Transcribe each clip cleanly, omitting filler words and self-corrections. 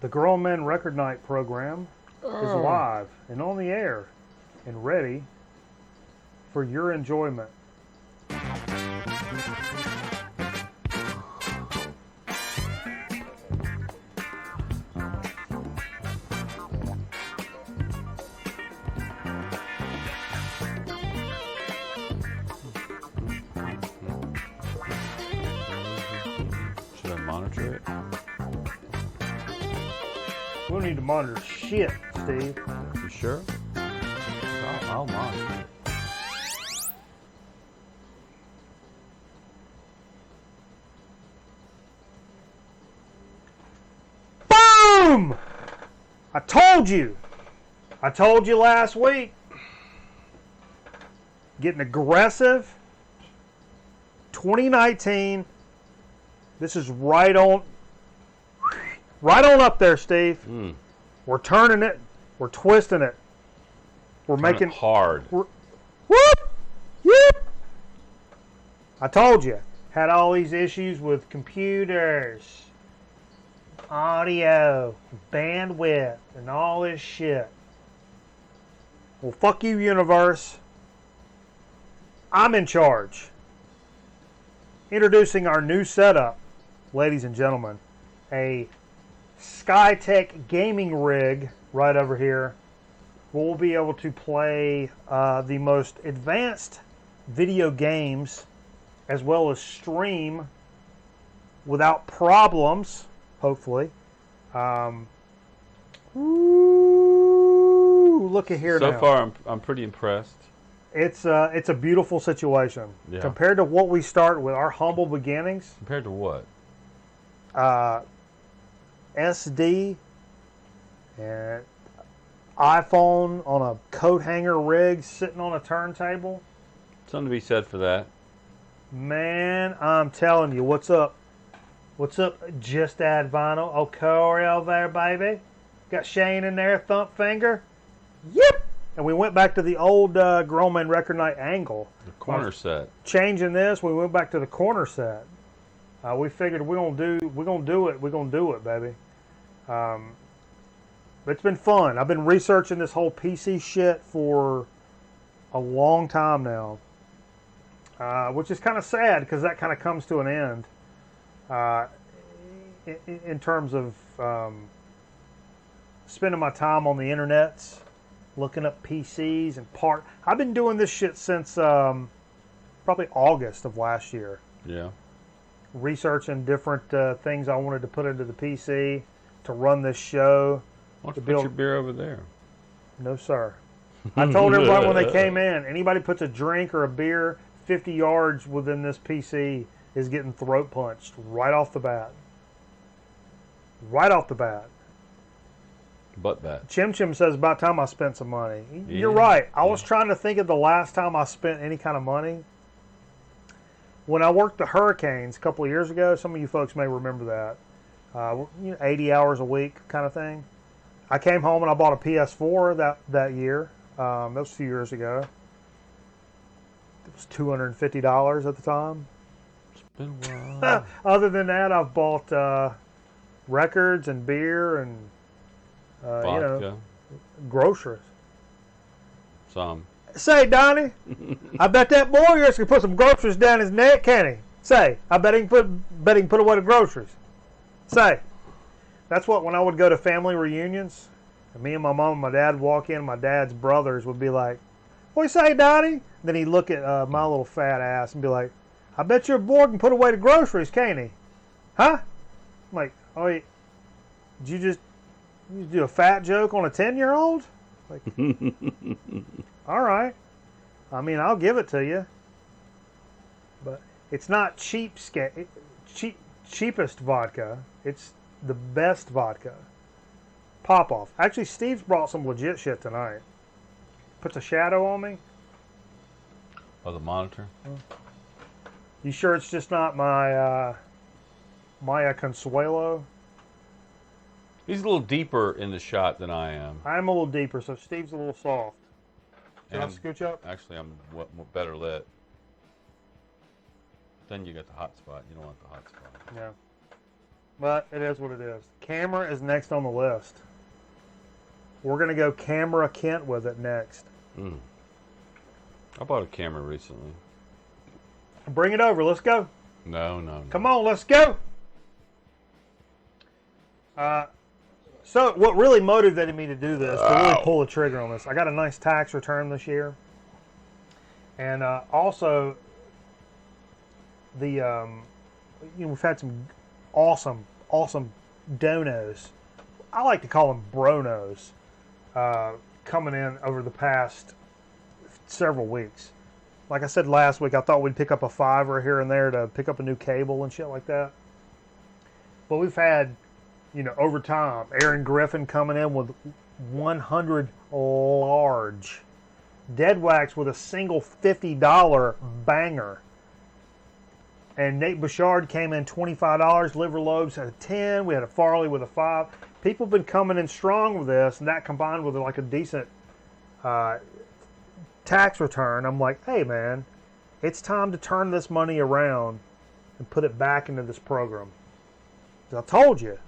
The Grown Men Record Night program is live and on the air and ready for your enjoyment. Should I monitor it? We don't need to monitor shit, Steve. You sure? I'll monitor it. Boom! I told you. I told you last week. Getting aggressive. 2019. This is right on up there, Steve. We're turning it. We're twisting it. We're making it hard. Whoop! Yep. I told you. Had all these issues with computers, audio, bandwidth, and all this shit. Well, fuck you, universe. I'm in charge. Introducing our new setup, ladies and gentlemen. A Skytech gaming rig right over here. We'll be able to play the most advanced video games as well as stream without problems, hopefully. Ooh, look at here now. So far, I'm pretty impressed. It's a beautiful situation. Yeah. Compared to what we start with, our humble beginnings. Compared to what? SD and iPhone on a coat hanger rig sitting on a turntable. Something to be said for that. Man, I'm telling you, what's up? What's up, Just Add Vinyl? Oh, Corey over there, baby. Got Shane in there, thump finger. Yep. And we went back to the old Grown Man Record Night angle. The corner set. Changing this, we went back to the corner set. We figured we're gonna do it, baby. It's been fun. I've been researching this whole PC shit for a long time now, which is kind of sad because that kind of comes to an end in terms of spending my time on the internets, looking up PCs and I've been doing this shit since probably August of last year. Yeah. Researching different things I wanted to put into the PC to run this show. Why don't you put your beer over there? No, sir. I told everybody when they came in, anybody puts a drink or a beer 50 yards within this PC is getting throat punched right off the bat. Right off the bat. But that. Chim Chim says about time I spent some money. Yeah. You're right. I was trying to think of the last time I spent any kind of money. When I worked the Hurricanes a couple of years ago, some of you folks may remember that. 80 hours a week kind of thing. I came home and I bought a PS4 that year. That was a few years ago. It was $250 at the time. It's been a while. Other than that, I've bought records and beer and Vodka. Groceries. Some. Say, Donnie, I bet that boy here can put some groceries down his neck, can he? Say, I bet he can put away the groceries. Say, that's what when I would go to family reunions, and me and my mom and my dad would walk in, my dad's brothers would be like, "What you say, Donnie?" Then he'd look at my little fat ass and be like, "I bet your boy can put away the groceries, can't he?" Huh? I'm like, oh, did you just do a fat joke on a 10-year-old? Like, all right. I mean, I'll give it to you. But it's not cheapest vodka. It's the best vodka. Pop off. Actually, Steve's brought some legit shit tonight. Puts a shadow on me. Oh, the monitor? You sure it's just not my Maya Consuelo? He's a little deeper in the shot than I am. I'm a little deeper, so Steve's a little soft. Should I And scooch up? Actually, I'm better lit. Then you got the hot spot. You don't want the hot spot. Yeah. But it is what it is. Camera is next on the list. We're going to go Camera Kent with it next. I bought a camera recently. Bring it over. Let's go. No. Come on, let's go. So what really motivated me to do this, to really pull the trigger on this, I got a nice tax return this year. And also, we've had some awesome donos. I like to call them bronos coming in over the past several weeks. Like I said last week, I thought we'd pick up a $5 here and there to pick up a new cable and shit like that. But we've had, over time, Aaron Griffin coming in with 100 large. Dead Wax with a single $50 banger. And Nate Bouchard came in $25. Liver Lobes had a 10. We had a Farley with a 5. People have been coming in strong with this, and that combined with like a decent tax return. I'm like, hey man, it's time to turn this money around and put it back into this program. I told you,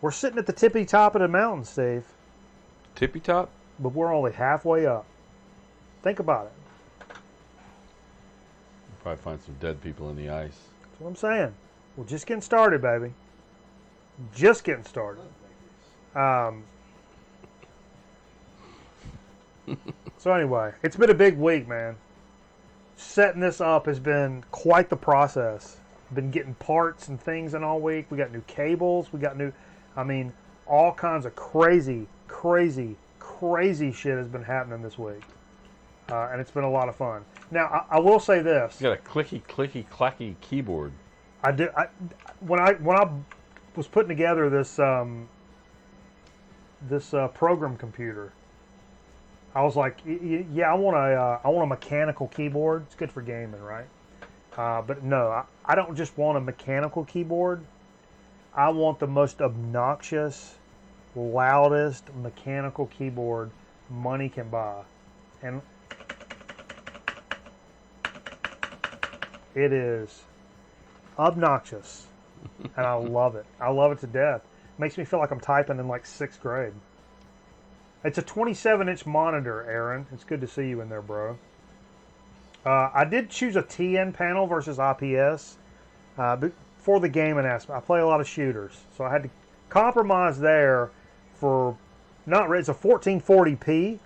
we're sitting at the tippy top of the mountain, Steve. Tippy top? But we're only halfway up. Think about it. Probably find some dead people in the ice. That's what I'm saying. We're just getting started, baby. Just getting started. So anyway, it's been a big week, man. Setting this up has been quite the process. Been getting parts and things in all week. We got new cables. We got all kinds of crazy shit has been happening this week. And it's been a lot of fun. Now, I will say this. You got a clicky, clacky keyboard. When I was putting together this program computer, I was like, yeah, I want a mechanical keyboard. It's good for gaming, right? But no, I don't just want a mechanical keyboard. I want the most obnoxious, loudest mechanical keyboard money can buy. And it is obnoxious. And I love it. I love it to death. Makes me feel like I'm typing in like 6th grade. It's a 27-inch monitor, Aaron. It's good to see you in there, bro. I did choose a TN panel versus IPS for the gaming aspect. I play a lot of shooters, so I had to compromise there for it's a 1440p,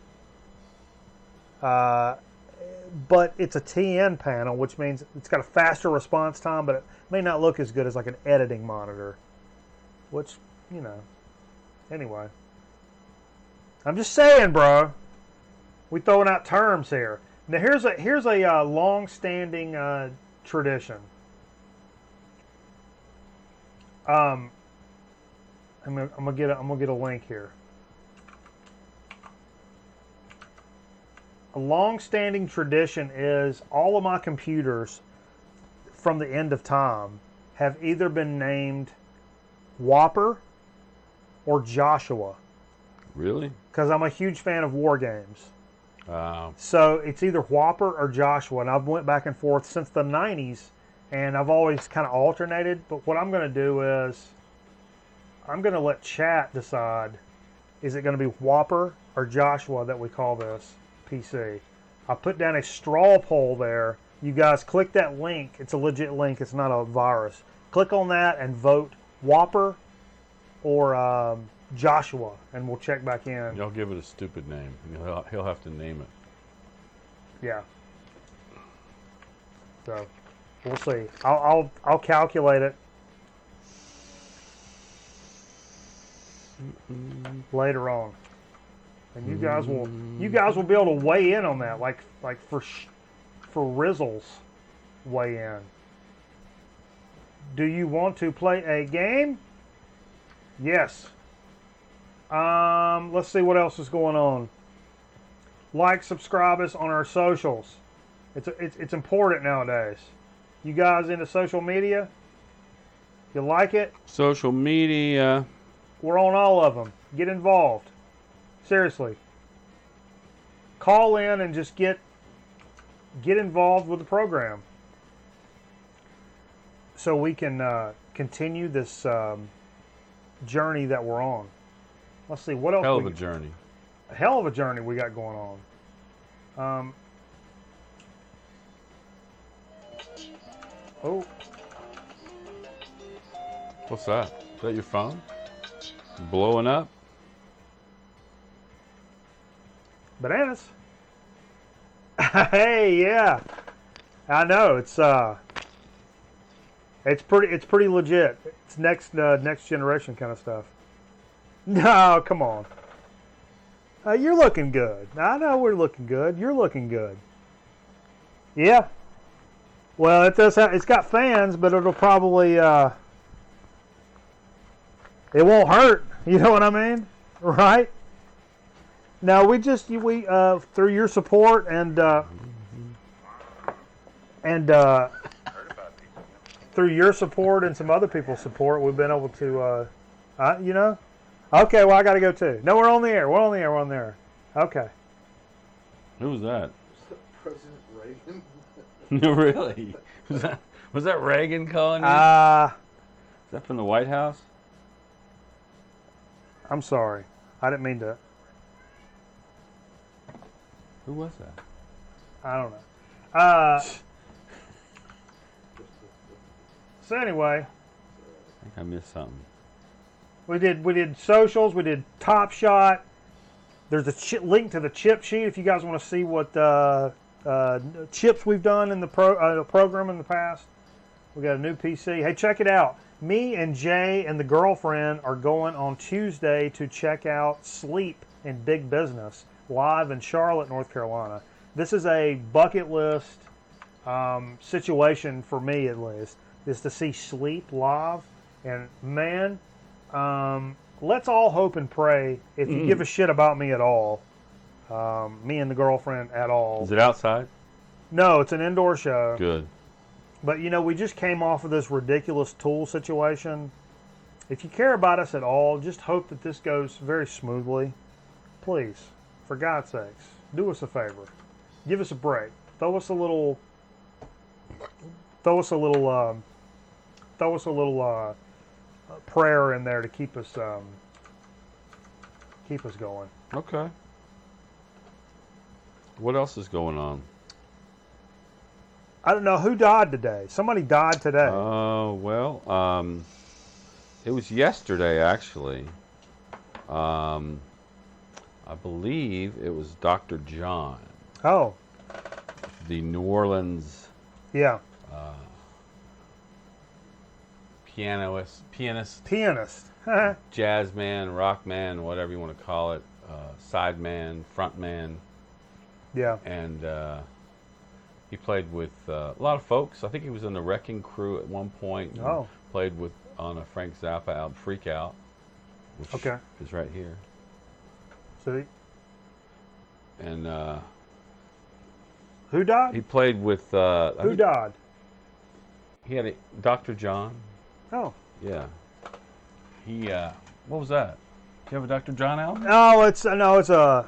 but it's a TN panel, which means it's got a faster response time, but it may not look as good as like an editing monitor, which, anyway. I'm just saying, bro. We throwing out terms here. Now here's a long-standing tradition. I'm gonna get a link here. A long-standing tradition is all of my computers from the end of time have either been named Whopper or Joshua. Really? Because I'm a huge fan of war games. So it's either Whopper or Joshua, and I've went back and forth since the 90s, and I've always kind of alternated. But what I'm going to do is I'm going to let chat decide, is it going to be Whopper or Joshua that we call this PC? I put down a straw poll there. You guys click that link. It's a legit link. It's not a virus. Click on that and vote Whopper or Joshua, and we'll check back in. Y'all give it a stupid name. He'll have to name it. Yeah. So we'll see. I'll calculate it later on, and you guys will be able to weigh in on that, like for Rizzles weigh in. Do you want to play a game? Yes. Let's see what else is going on. Like, subscribe us on our socials. It's important nowadays. You guys into social media? You like it? Social media. We're on all of them. Get involved. Seriously. Call in and just get involved with the program. So we can continue this journey that we're on. Let's see what else. Hell of a journey. A hell of a journey we got going on. Oh, What's that? Is that your phone? Blowing up? bananas. Hey, yeah. I know it's pretty legit. It's next generation kind of stuff. No, come on. You're looking good. I know we're looking good. You're looking good. Yeah. Well, it does have, it's got fans, but it'll probably it won't hurt. You know what I mean? Right? Now we through your support and through your support and some other people's support, we've been able to, you know. Okay, well I got to go too. No, we're on the air. We're on the air. We're on the air. Okay. Who was that? President Reagan. No, really? Was that Reagan calling you? Uh, Is that from the White House? I'm sorry. I didn't mean to. Who was that? I don't know. So anyway, I think I missed something. we did socials. We did Top Shot. There's a link to the chip sheet if you guys want to see what chips we've done in the program in the past. We got a new PC. Hey, check it out. Me and Jay and the girlfriend are going on Tuesday to check out Sleep in Big Business live in Charlotte, North Carolina. This is a bucket list situation for me, at least, is to see Sleep live. And man, let's all hope and pray, if you give a shit about me at all, me and the girlfriend at all. Is it outside? No, it's an indoor show. Good. But, you know, we just came off of this ridiculous Tool situation. If you care about us at all, just hope that this goes very smoothly. Please, for God's sakes, do us a favor. Give us a break. Throw us a little prayer in there to keep us going. Okay. What else is going on? I don't know who died today. Somebody died today. Well, it was yesterday, actually. I believe it was Dr. John, Oh, the New Orleans yeah, pianist, pianist. jazz man, rock man, whatever you want to call it, side man, front man, Yeah. and he played with a lot of folks. I think he was in the Wrecking Crew at one point. And Oh. Played on a Frank Zappa album, Freak Out, which Okay. is right here. So And who died? he played with. Who died? He had Dr. John. Oh. Yeah. He. What was that? Do you have a Dr. John album? No, it's a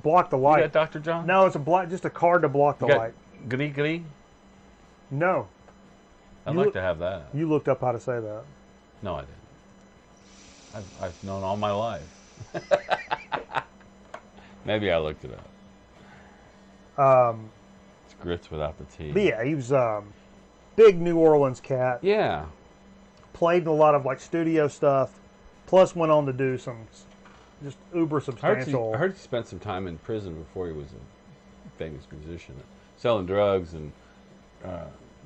block the You light. got Dr. John? No, it's just a card to block the You got light. Gris Gris? No, I'd You like look- to have that. you looked up how to say that. No, I didn't. I've known all my life. Maybe I looked it up. It's grits without the T. But yeah, he was big New Orleans cat. Yeah. Played in a lot of like studio stuff. Plus went on to do some just uber I substantial. heard he spent some time in prison before he was a famous musician, selling drugs and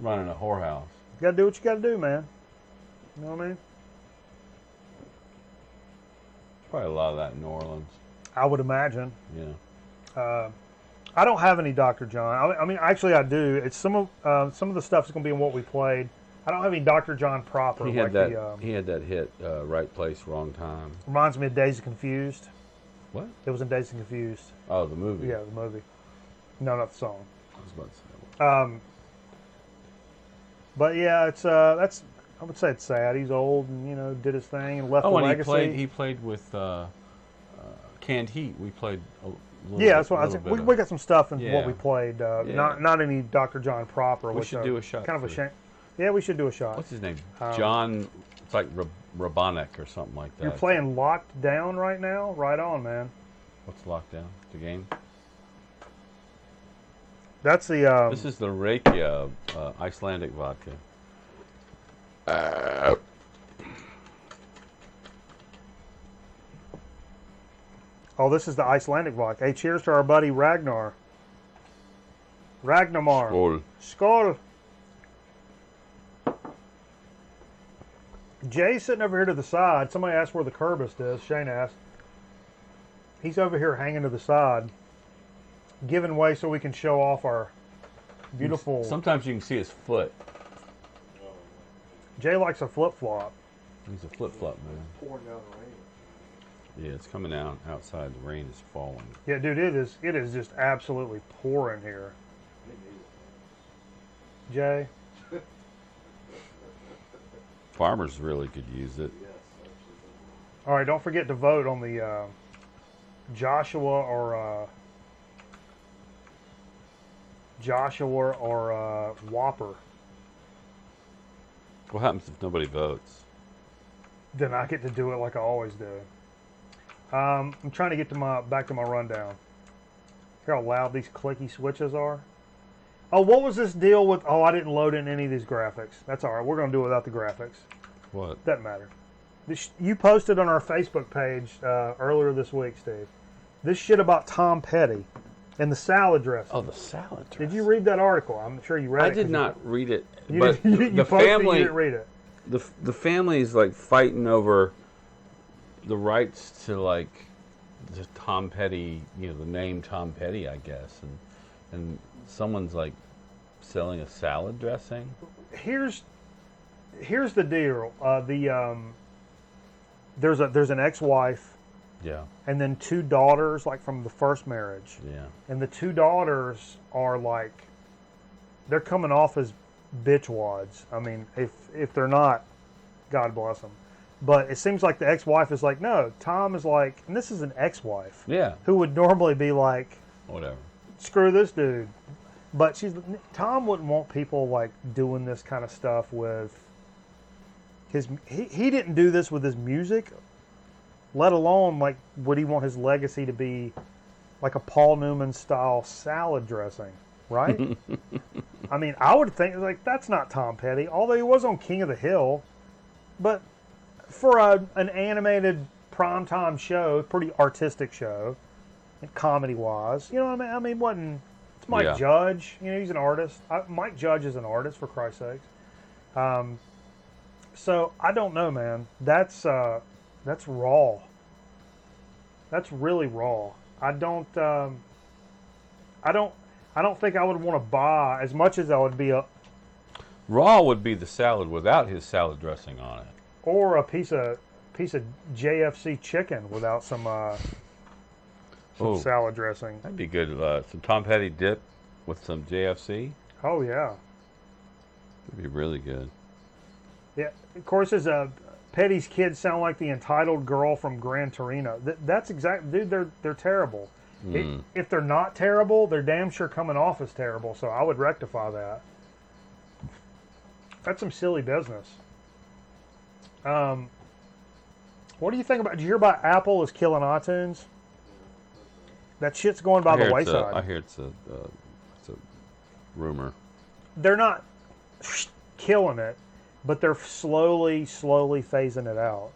running a whorehouse. You gotta do what you gotta do, man. You know what I mean? Probably a lot of that in New Orleans. I would imagine. Yeah. I don't have any Dr. John. I mean, actually, I do. It's some of the stuff is gonna be in what we played. I don't have any Dr. John proper. He had like that. He had that hit, right place, wrong time. reminds me of Dazed and Confused. What? It was in Dazed and Confused. Oh, the movie. Yeah, the movie. No, not the song. I was about to say that. But yeah, it's that's I would say it's sad. He's old and did his thing and left a Oh, and legacy. he played with Canned Heat. We played a little. Yeah, that's what I was. little We got some stuff in Yeah. what we played. Yeah. Not any Dr. John proper. We which should do a shot Kind of a for shame. Yeah, we should do a shot. What's his name? John. It's like Rabonik or something like that. You're playing Locked Down right now? Right on, man. What's Lockdown? The game? That's the... This is the Rakia Icelandic vodka. Oh, this is the Icelandic vodka. Hey, cheers to our buddy Ragnar. Ragnamar. Skål. Skål. Jay's sitting over here to the side. Somebody asked where the Kerbist is. Shane asked. He's over here hanging to the side, giving way so we can show off our beautiful... Sometimes you can see his foot. Jay likes a flip-flop. He's a flip-flop man. Pouring down the rain. Yeah, it's coming out outside. The rain is falling. Yeah, dude, it is just absolutely pouring here. Jay? Farmers really could use it. Yes, absolutely. All right, don't forget to vote on the Joshua or Whopper. What happens if nobody votes? Then I get to do it like I always do. I'm trying to get to back to my rundown. Hear how loud these clicky switches are? Oh, what was this deal with... Oh, I didn't load in any of these graphics. That's all right. We're going to do it without the graphics. What? Doesn't matter. You posted on our Facebook page earlier this week, Steve. This shit about Tom Petty and the salad dressing. Oh, the salad dressing. Did you read that article? I'm sure you read it. I did not read it. You, But you the posted, family... you didn't read it. The family is like fighting over the rights to like the Tom Petty, the name Tom Petty, I guess, and someone's like selling a salad dressing. Here's the deal. There's an ex-wife, Yeah, and then two daughters, like from the first marriage, yeah. and the two daughters are like, they're coming off as bitchwads. I mean, if they're not, God bless them. But it seems like the ex-wife is like, no, Tom is like, and this is an ex-wife. Yeah. Who would normally be like, Whatever. screw this dude. But Tom wouldn't want people like doing this kind of stuff with his, he didn't do this with his music, let alone like, would he want his legacy to be like a Paul Newman style salad dressing, right? I mean, I would think like, that's not Tom Petty, although he was on King of the Hill, but for an animated primetime show, pretty artistic show, comedy-wise, you know what I mean? I mean, wasn't... It's Mike Judge. He's an artist. Mike Judge is an artist, for Christ's sakes. So, I don't know, man. That's raw. That's really raw. I don't think I would want to buy, as much as I would be Raw would be the salad without his salad dressing on it. or a piece of JFC chicken without some salad dressing. That'd be good. Some Tom Petty dip with some JFC. Oh yeah, That'd be really good. yeah. Of course, as Petty's kids sound like the entitled girl from Gran Torino. That's exactly, dude. They're terrible. If they're not terrible, they're damn sure coming off as terrible. So I would rectify that. That's some silly business. What do you think about? Did you hear about Apple is killing iTunes? That shit's going by the wayside. I hear it's a rumor. They're not killing it, but they're slowly phasing it out.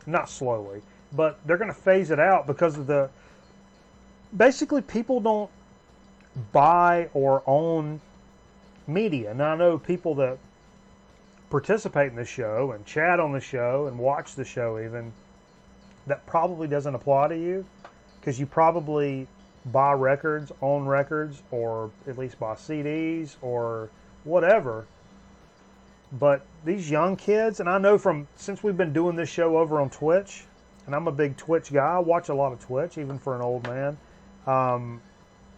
Not slowly, but they're going to phase it out because of basically people don't buy or own media. Now I know people that participate in the show and chat on the show and watch the show even, that probably doesn't apply to you because you probably buy records, own records, or at least buy CDs or whatever. But these young kids, and I know since we've been doing this show over on Twitch, and I'm a big Twitch guy, I watch a lot of Twitch even for an old man,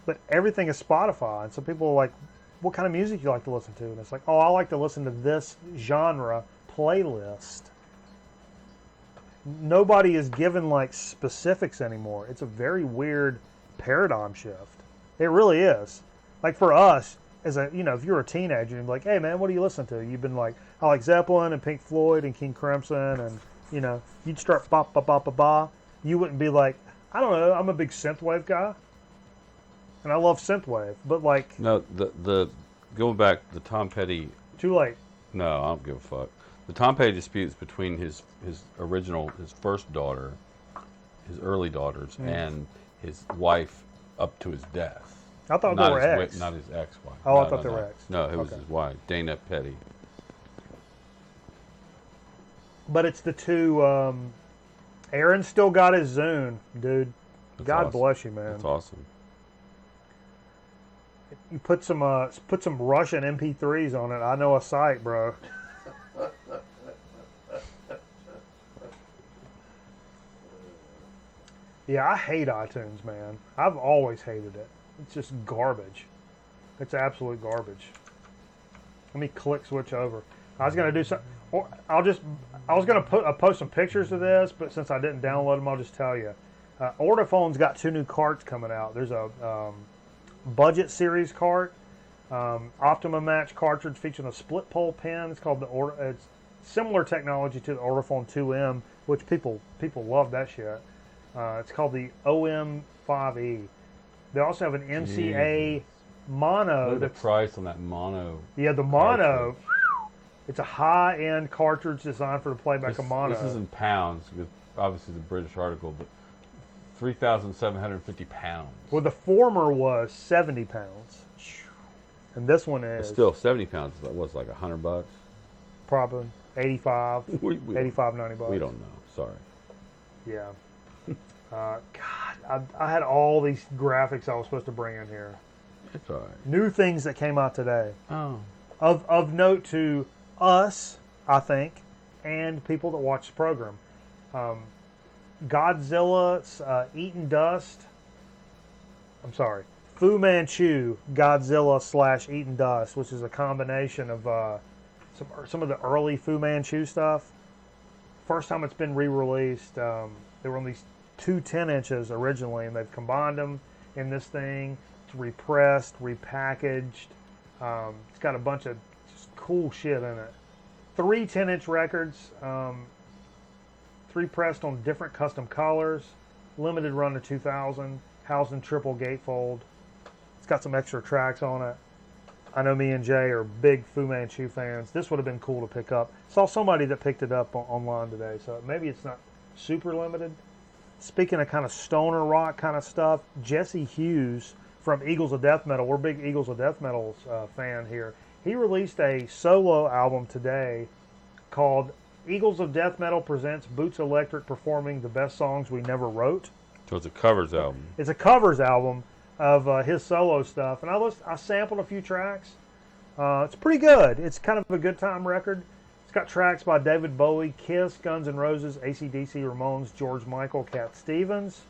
but everything is Spotify, and some people are like, what kind of music you like to listen to? And it's like, oh, I like to listen to this genre playlist. Nobody is given like specifics anymore. It's a very weird paradigm shift. It really is. Like for us, as a, if you're a teenager and like, hey man, what do you listen to? You've been like, I like Zeppelin and Pink Floyd and King Crimson, and you'd start ba ba ba ba ba. You wouldn't be like, I don't know, I'm a big synthwave guy, and I love synthwave, but like, No, the going back, the Tom Petty. too late. No, I don't give a fuck. The Tom Petty disputes between his first daughter, his early daughters, and his wife up to his death. I thought they Not were his ex. not his ex-wife. Oh, I No, thought no, they no. were ex. No, it was Okay. his wife, Dana Petty. But it's the two. Aaron still got his Zune, dude. That's God awesome. bless you, man. That's awesome. You put some Russian MP3s on it. I know a site, bro. Yeah, I hate iTunes, man. I've always hated it. It's just garbage. It's absolute garbage. Let me switch over. I was gonna do something. Or I was gonna post some pictures of this, but since I didn't download them, I'll just tell you. Ortophone's got 2 new carts coming out. There's a budget series cart, Optima Match cartridge featuring a split pole pen. It's called it's similar technology to the Ortophone 2M, which people love that shit. It's called the OM5E. They also have an MCA mono. Look at the price on that mono. Yeah, the mono. It's a high-end cartridge designed for the playback of mono. This is in pounds, because obviously the British article, but 3,750 pounds. Well, the former was 70 pounds, and this one But is still, 70 pounds was like $100. probably 85, We 85, 90 bucks. We don't know. Sorry. Yeah. God, I had all these graphics I was supposed to bring in here. It's all right. New things that came out today. Oh. Of note to us, I think, and people that watch the program. Godzilla's Eating Dust. I'm sorry. Fu Manchu Godzilla / Eating Dust, which is a combination of some of the early Fu Manchu stuff. First time it's been re-released. They were on these 2 10-inches originally, and they've combined them in this thing. It's repressed, repackaged. It's got a bunch of just cool shit in it. 3 10-inch records, 3 pressed on different custom colors. Limited run to 2000. Housed in triple gatefold. It's got some extra tracks on it. I know me and Jay are big Fu Manchu fans. This would have been cool to pick up. Saw somebody that picked it up online today, so maybe it's not super limited. Speaking of kind of stoner rock kind of stuff, Jesse Hughes from Eagles of Death Metal, we're big Eagles of Death Metal fan here. He released a solo album today called Eagles of Death Metal presents Boots Electric performing the best songs we never wrote. So it's a covers album. It's a covers album of his solo stuff, and I sampled a few tracks. It's pretty good. It's kind of a good time record. It's got tracks by David Bowie, Kiss, Guns N' Roses, AC/DC, Ramones, George Michael, Cat Stevens.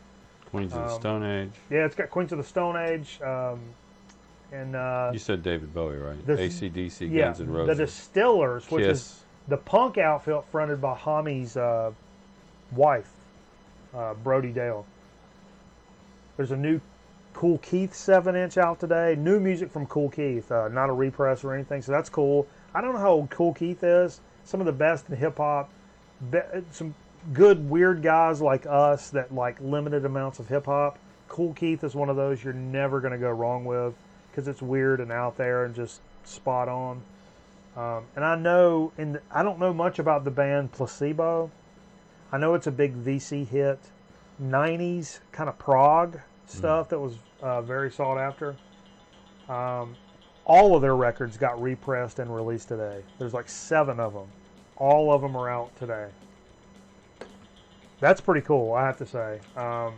Queens of the Stone Age. Yeah, it's got Queens of the Stone Age, and You said David Bowie, right? the- AC/DC, yeah, Guns N' Roses. the Distillers, which Kiss. is the punk outfit fronted by Hami's wife, Brody Dale. There's a new Cool Keith 7-inch out today. New music from Cool Keith, not a repress or anything, so that's cool. I don't know how old Cool Keith is. Some of the best in hip hop. Some good weird guys like us that like limited amounts of hip hop. Cool Keith is one of those you're never going to go wrong with because it's weird and out there and just spot on. And I don't know much about the band Placebo. I know it's a big VC hit. 90s kind of prog stuff that was very sought after. All of their records got repressed and released today. There's like 7 of them. All of them are out today. That's pretty cool, I have to say. I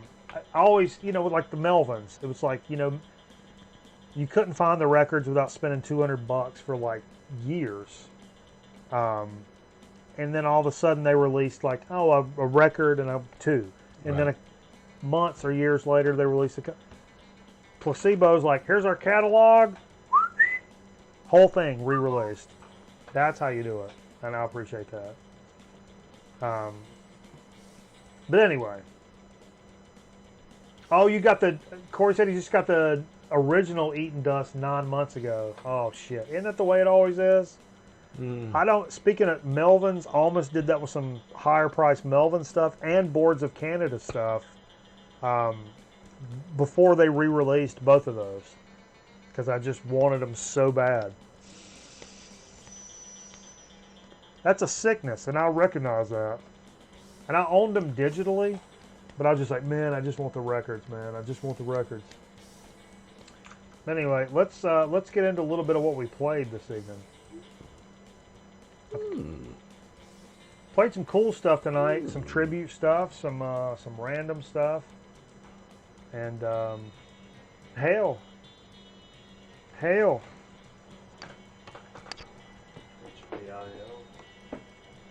always, with like the Melvins, it was like, you couldn't find the records without spending $200 for like years. And then all of a sudden they released like, a record and 2. And then months or years later they released Placebo's like, here's our catalog. Whole thing re-released. That's how you do it. And I appreciate that. But anyway. Oh, you got Corey said he just got the original Eaton Dust 9 months ago. Oh shit! Isn't that the way it always is? I don't. Speaking of Melvin's, almost did that with some higher priced Melvin stuff and Boards of Canada stuff. Before they re-released both of those, because I just wanted them so bad. That's a sickness, and I recognize that. And I owned them digitally, but I was just like, man, I just want the records, man. I just want the records. Anyway, let's get into a little bit of what we played this evening. Played some cool stuff tonight, some tribute stuff, some random stuff, and hail.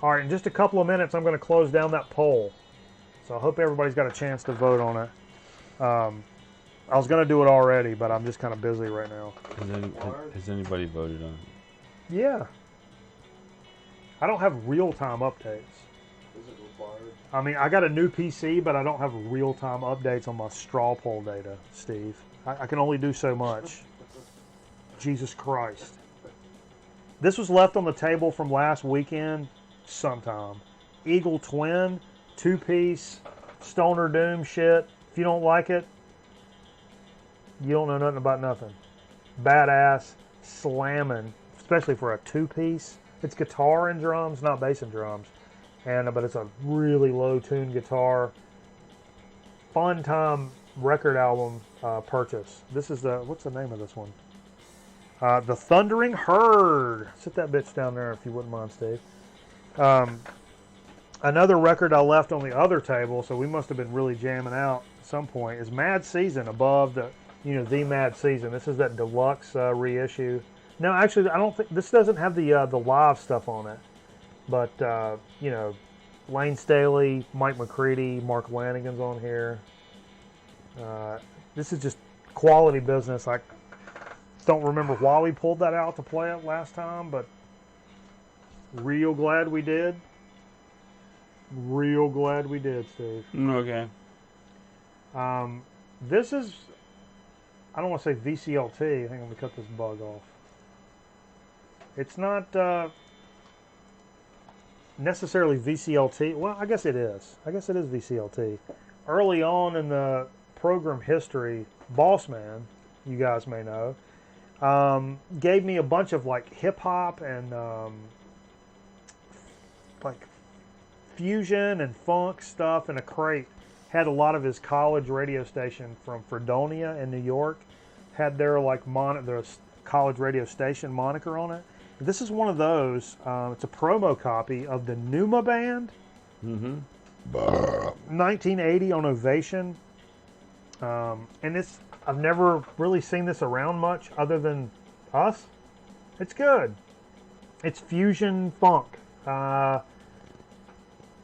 All right, in just a couple of minutes, I'm going to close down that poll. So I hope everybody's got a chance to vote on it. I was going to do it already, but I'm just kind of busy right now. Has anybody voted on it? Yeah. I don't have real-time updates. Is it required? I mean, I got a new PC, but I don't have real-time updates on my straw poll data, Steve. I can only do so much. Jesus Christ. This was left on the table from last weekend sometime. Eagle Twin, 2-piece, Stoner Doom shit. If you don't like it, you don't know nothing about nothing. Badass, slamming, especially for a 2-piece. It's guitar and drums, not bass and drums. But it's a really low-tuned guitar. Fun time record album purchase. This is what's the name of this one? The Thundering Herd. Sit that bitch down there if you wouldn't mind, Steve. Another record I left on the other table, so we must have been really jamming out at some point, is Mad Season above the Mad Season. This is that deluxe reissue. No, actually, I don't think this doesn't have the live stuff on it. But Lane Staley, Mike McCready, Mark Lanigan's on here. This is just quality business. I don't remember why we pulled that out to play it last time, but real glad we did. Real glad we did, Steve. Okay. This is, I don't want to say VCLT. I think I'm going to cut this bug off. It's not necessarily VCLT. Well, I guess it is. I guess it is VCLT. Early on in the program history, Bossman, you guys may know, gave me a bunch of like hip hop and like fusion and funk stuff in a crate. Had a lot of his college radio station from Fredonia in New York. Had their like their college radio station moniker on it. This is one of those. It's a promo copy of the Numa Band. 1980 on Ovation. And I've never really seen this around much other than us. It's good. It's fusion funk.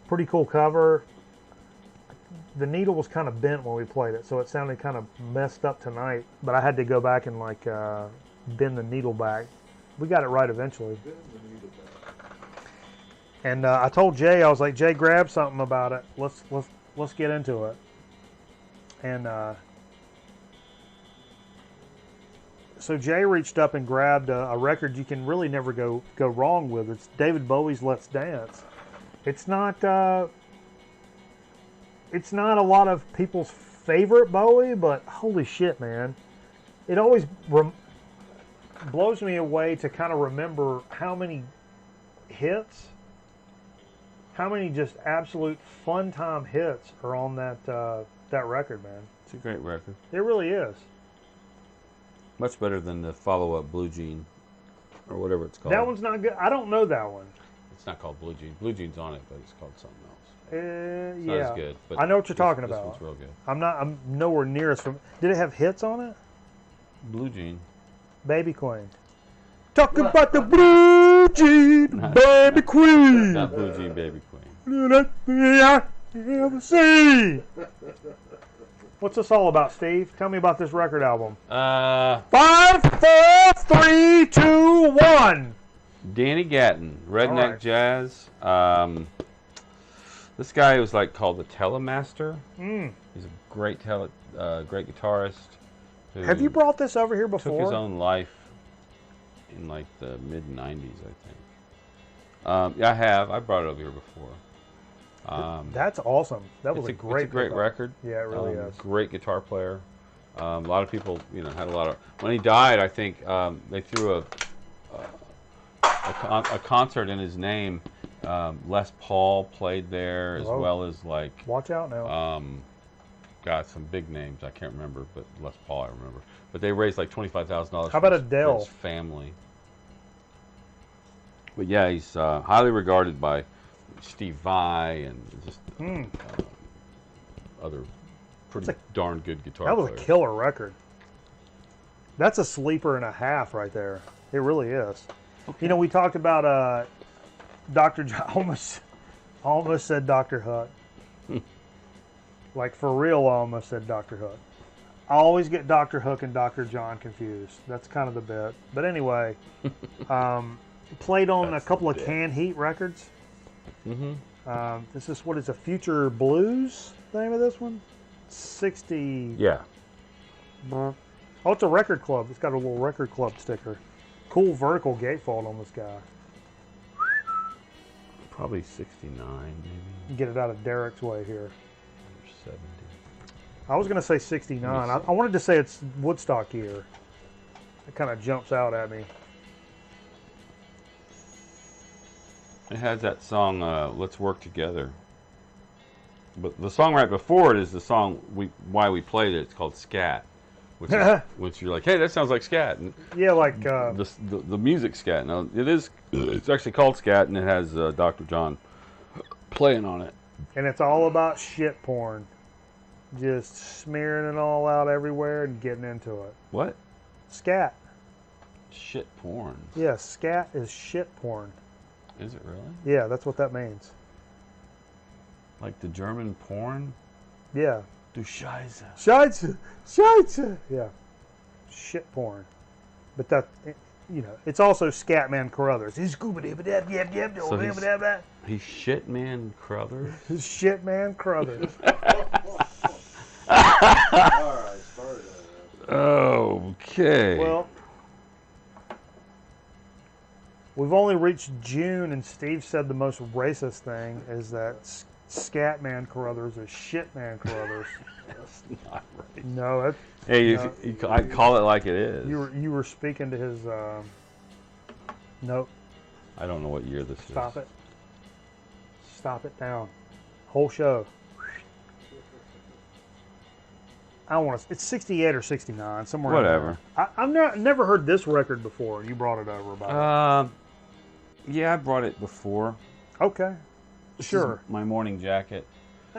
Pretty cool cover. The needle was kind of bent when we played it, so it sounded kind of messed up tonight. But I had to go back and like bend the needle back. We got it right eventually. And I told Jay, I was like, Jay, grab something about it. Let's get into it. And so Jay reached up and grabbed a record you can really never go wrong with. It's David Bowie's Let's Dance. It's not a lot of people's favorite Bowie, but holy shit, man. It always blows me away to kind of remember how many hits, how many just absolute fun time hits are on that record, man. It's a great record. It really is. Much better than the follow-up Blue Jean, or whatever it's called. That one's not good. I don't know that one. It's not called Blue Jean. Blue Jean's on it, but it's called something else. It's yeah. not as good. But I know what you're talking about. This one's real good. I'm nowhere near as familiar. Did it have hits on it? Blue Jean. Baby Queen. Talk about the Blue Jean, Baby Queen. Not Blue Jean, Baby Queen. I ever see. What's this all about, Steve? Tell me about this record album. 5, 4, 3, 2, 1. Danny Gatton, Redneck right. Jazz. This guy was like called the Telemaster. He's a great guitarist. who Have you brought this over here took his before? own life in like the mid '90s, I think. Yeah, I have. I brought it over here before. That's awesome. That was It's a great great record. Yeah, it really is. Great guitar player. A lot of people, had a lot of. When he died, I think they threw a concert in his name. Les Paul played there as Whoa. well as like Watch out now. got some big names. I can't remember, but Les Paul I remember. But they raised like $25,000. How about for Adele? his family? But yeah, he's highly regarded by Steve Vai and just other pretty darn good guitar That was players. a killer record. That's a sleeper and a half right there. It really is. Okay. We talked about Dr. John. Almost said Dr. Huck. Like for real, I almost said Dr. Hook. I always get Dr. Hook and Dr. John confused. That's kind of the bit. But anyway, played on a couple of Can Heat records. Mm-hmm. This is what is a Future Blues, the name of this one? 60. Yeah. Oh, it's a record club. It's got a little record club sticker. Cool vertical gatefold on this guy. Probably 69, maybe. Get it out of Derek's way here. Or 70. I was going to say 69. I wanted to say it's Woodstock year. It kind of jumps out at me. It has that song, Let's Work Together. But the song right before it is the song why we played it. It's called Scat. Which you're like, hey, that sounds like Scat. And Yeah, like... the music Scat. Now, it's actually called Scat, and it has Dr. John playing on it. And it's all about shit porn. Just smearing it all out everywhere and getting into it. What? Scat. Shit porn. Yeah, scat is shit porn. Is it really? Yeah, that's what that means. Like the German porn? Yeah. Du Scheiße. Scheiße. Scheiße. Yeah. Shit porn. But that, it's also Scatman Carruthers. He's He's Shitman Crothers? Shitman Carruthers. Alright, started that. Okay. Well, we've only reached June, and Steve said the most racist thing is that Scatman Carruthers is Shitman Carruthers. That's not right. No, that, Hey, no. I call it like it is. You were speaking to his. Nope. I don't know what year this Stop is. it. Stop it down. Whole show. I don't want to. It's 68 or 69, somewhere. Whatever. I've never heard this record before. You brought it over about. Yeah, I brought it before. Okay. This Sure. is my morning jacket.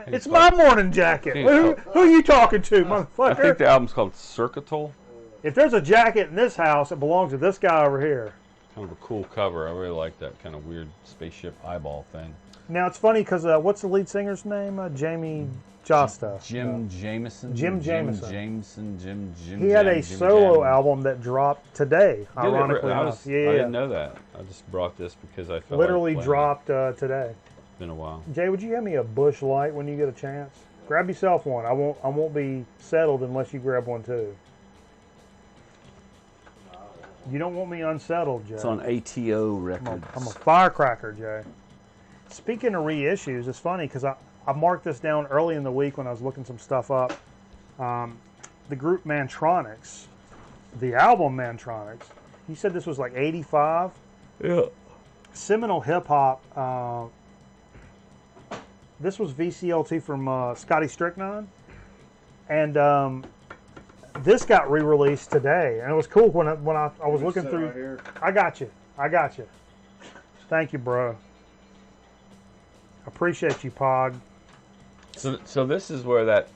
It's my morning jacket. Okay, Who are you talking to, I motherfucker? think the album's called Circuital. If there's a jacket in this house, it belongs to this guy over here. Kind of a cool cover. I really like that kind of weird spaceship eyeball thing. Now it's funny because what's the lead singer's name? Jamie Josta. Jim Jameson. Jim Jameson. Jim. He had a Jim solo Jam. album that dropped today. Did it? Ironically I enough, I yeah, didn't know that. I just brought this because I felt literally like dropped today. It's been a while. Jay, would you have me a Bush Light when you get a chance? Grab yourself one. I won't be settled unless you grab one too. You don't want me unsettled, Jay. It's on ATO Records. I'm a firecracker, Jay. Speaking of reissues, it's funny because I marked this down early in the week when I was looking some stuff up. The group Mantronics, the album Mantronics, you said this was like 85? Yeah. Seminole hip hop. This was VCLT from Scotty Strychnine. And this got re-released today. And it was cool when I was looking through. Right here. I got you. Thank you, bro. Appreciate you, Pog. So this is where that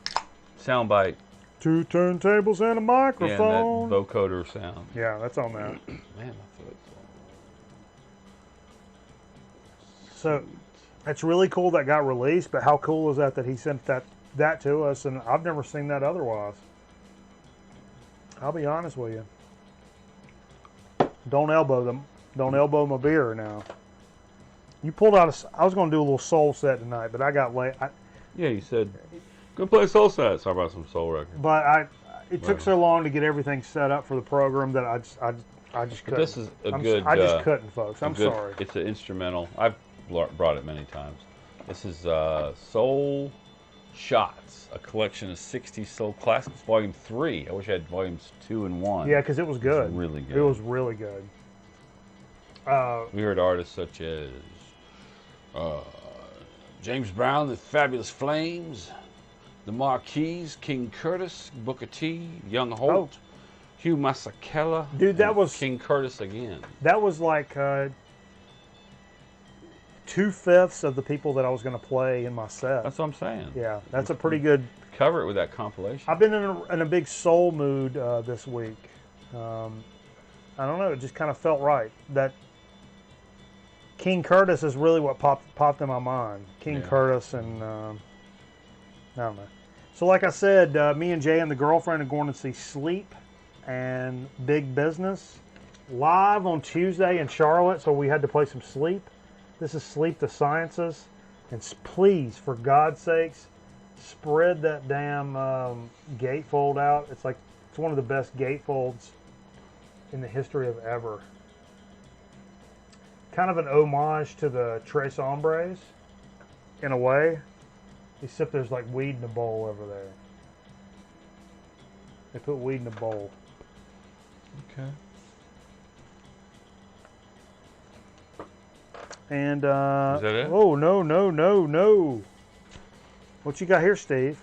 soundbite 2 turntables and a and microphone. that vocoder sound. Yeah, that's on that. Man, that's what it's So it's really cool that got released, but how cool is that he sent that to us, and I've never seen that otherwise. I'll be honest with you. Don't elbow them. Don't elbow my beer now. You pulled out I was going to do a little soul set tonight, but I got late. Yeah, you said, go play a soul set. Sorry about some soul record. But it took so long to get everything set up for the program that I just But couldn't. this is a good. I just couldn't, folks. I'm good- sorry. It's an instrumental. I've brought it many times. This is Soul Shots, a collection of 60 soul classics, Volume 3. I wish I had Volumes 2 and 1. Yeah, because it was good. It was really good. It was really good. We heard artists such as James Brown, The Fabulous Flames, The Marquis, King Curtis, Booker T, Young Holt, Hugh Masekela. Dude, that and was King Curtis again. That was like 2/5 of the people that I was going to play in my set. That's what I'm saying. Yeah, that's a pretty good. Cover it with that compilation. I've been in a big soul mood this week. I don't know. It just kind of felt right. That King Curtis is really what popped in my mind. King Curtis and I don't know. So like I said, me and Jay and the girlfriend are going to see Sleep and Big Business live on Tuesday in Charlotte. So we had to play some Sleep. This is Sleep the Sciences. And please, for God's sakes, spread that damn gatefold out. It's one of the best gatefolds in the history of ever. Kind of an homage to the Tres Hombres, in a way. Except there's like weed in a bowl over there. They put weed in a bowl. Okay. And Is that it? oh no. What you got here, Steve?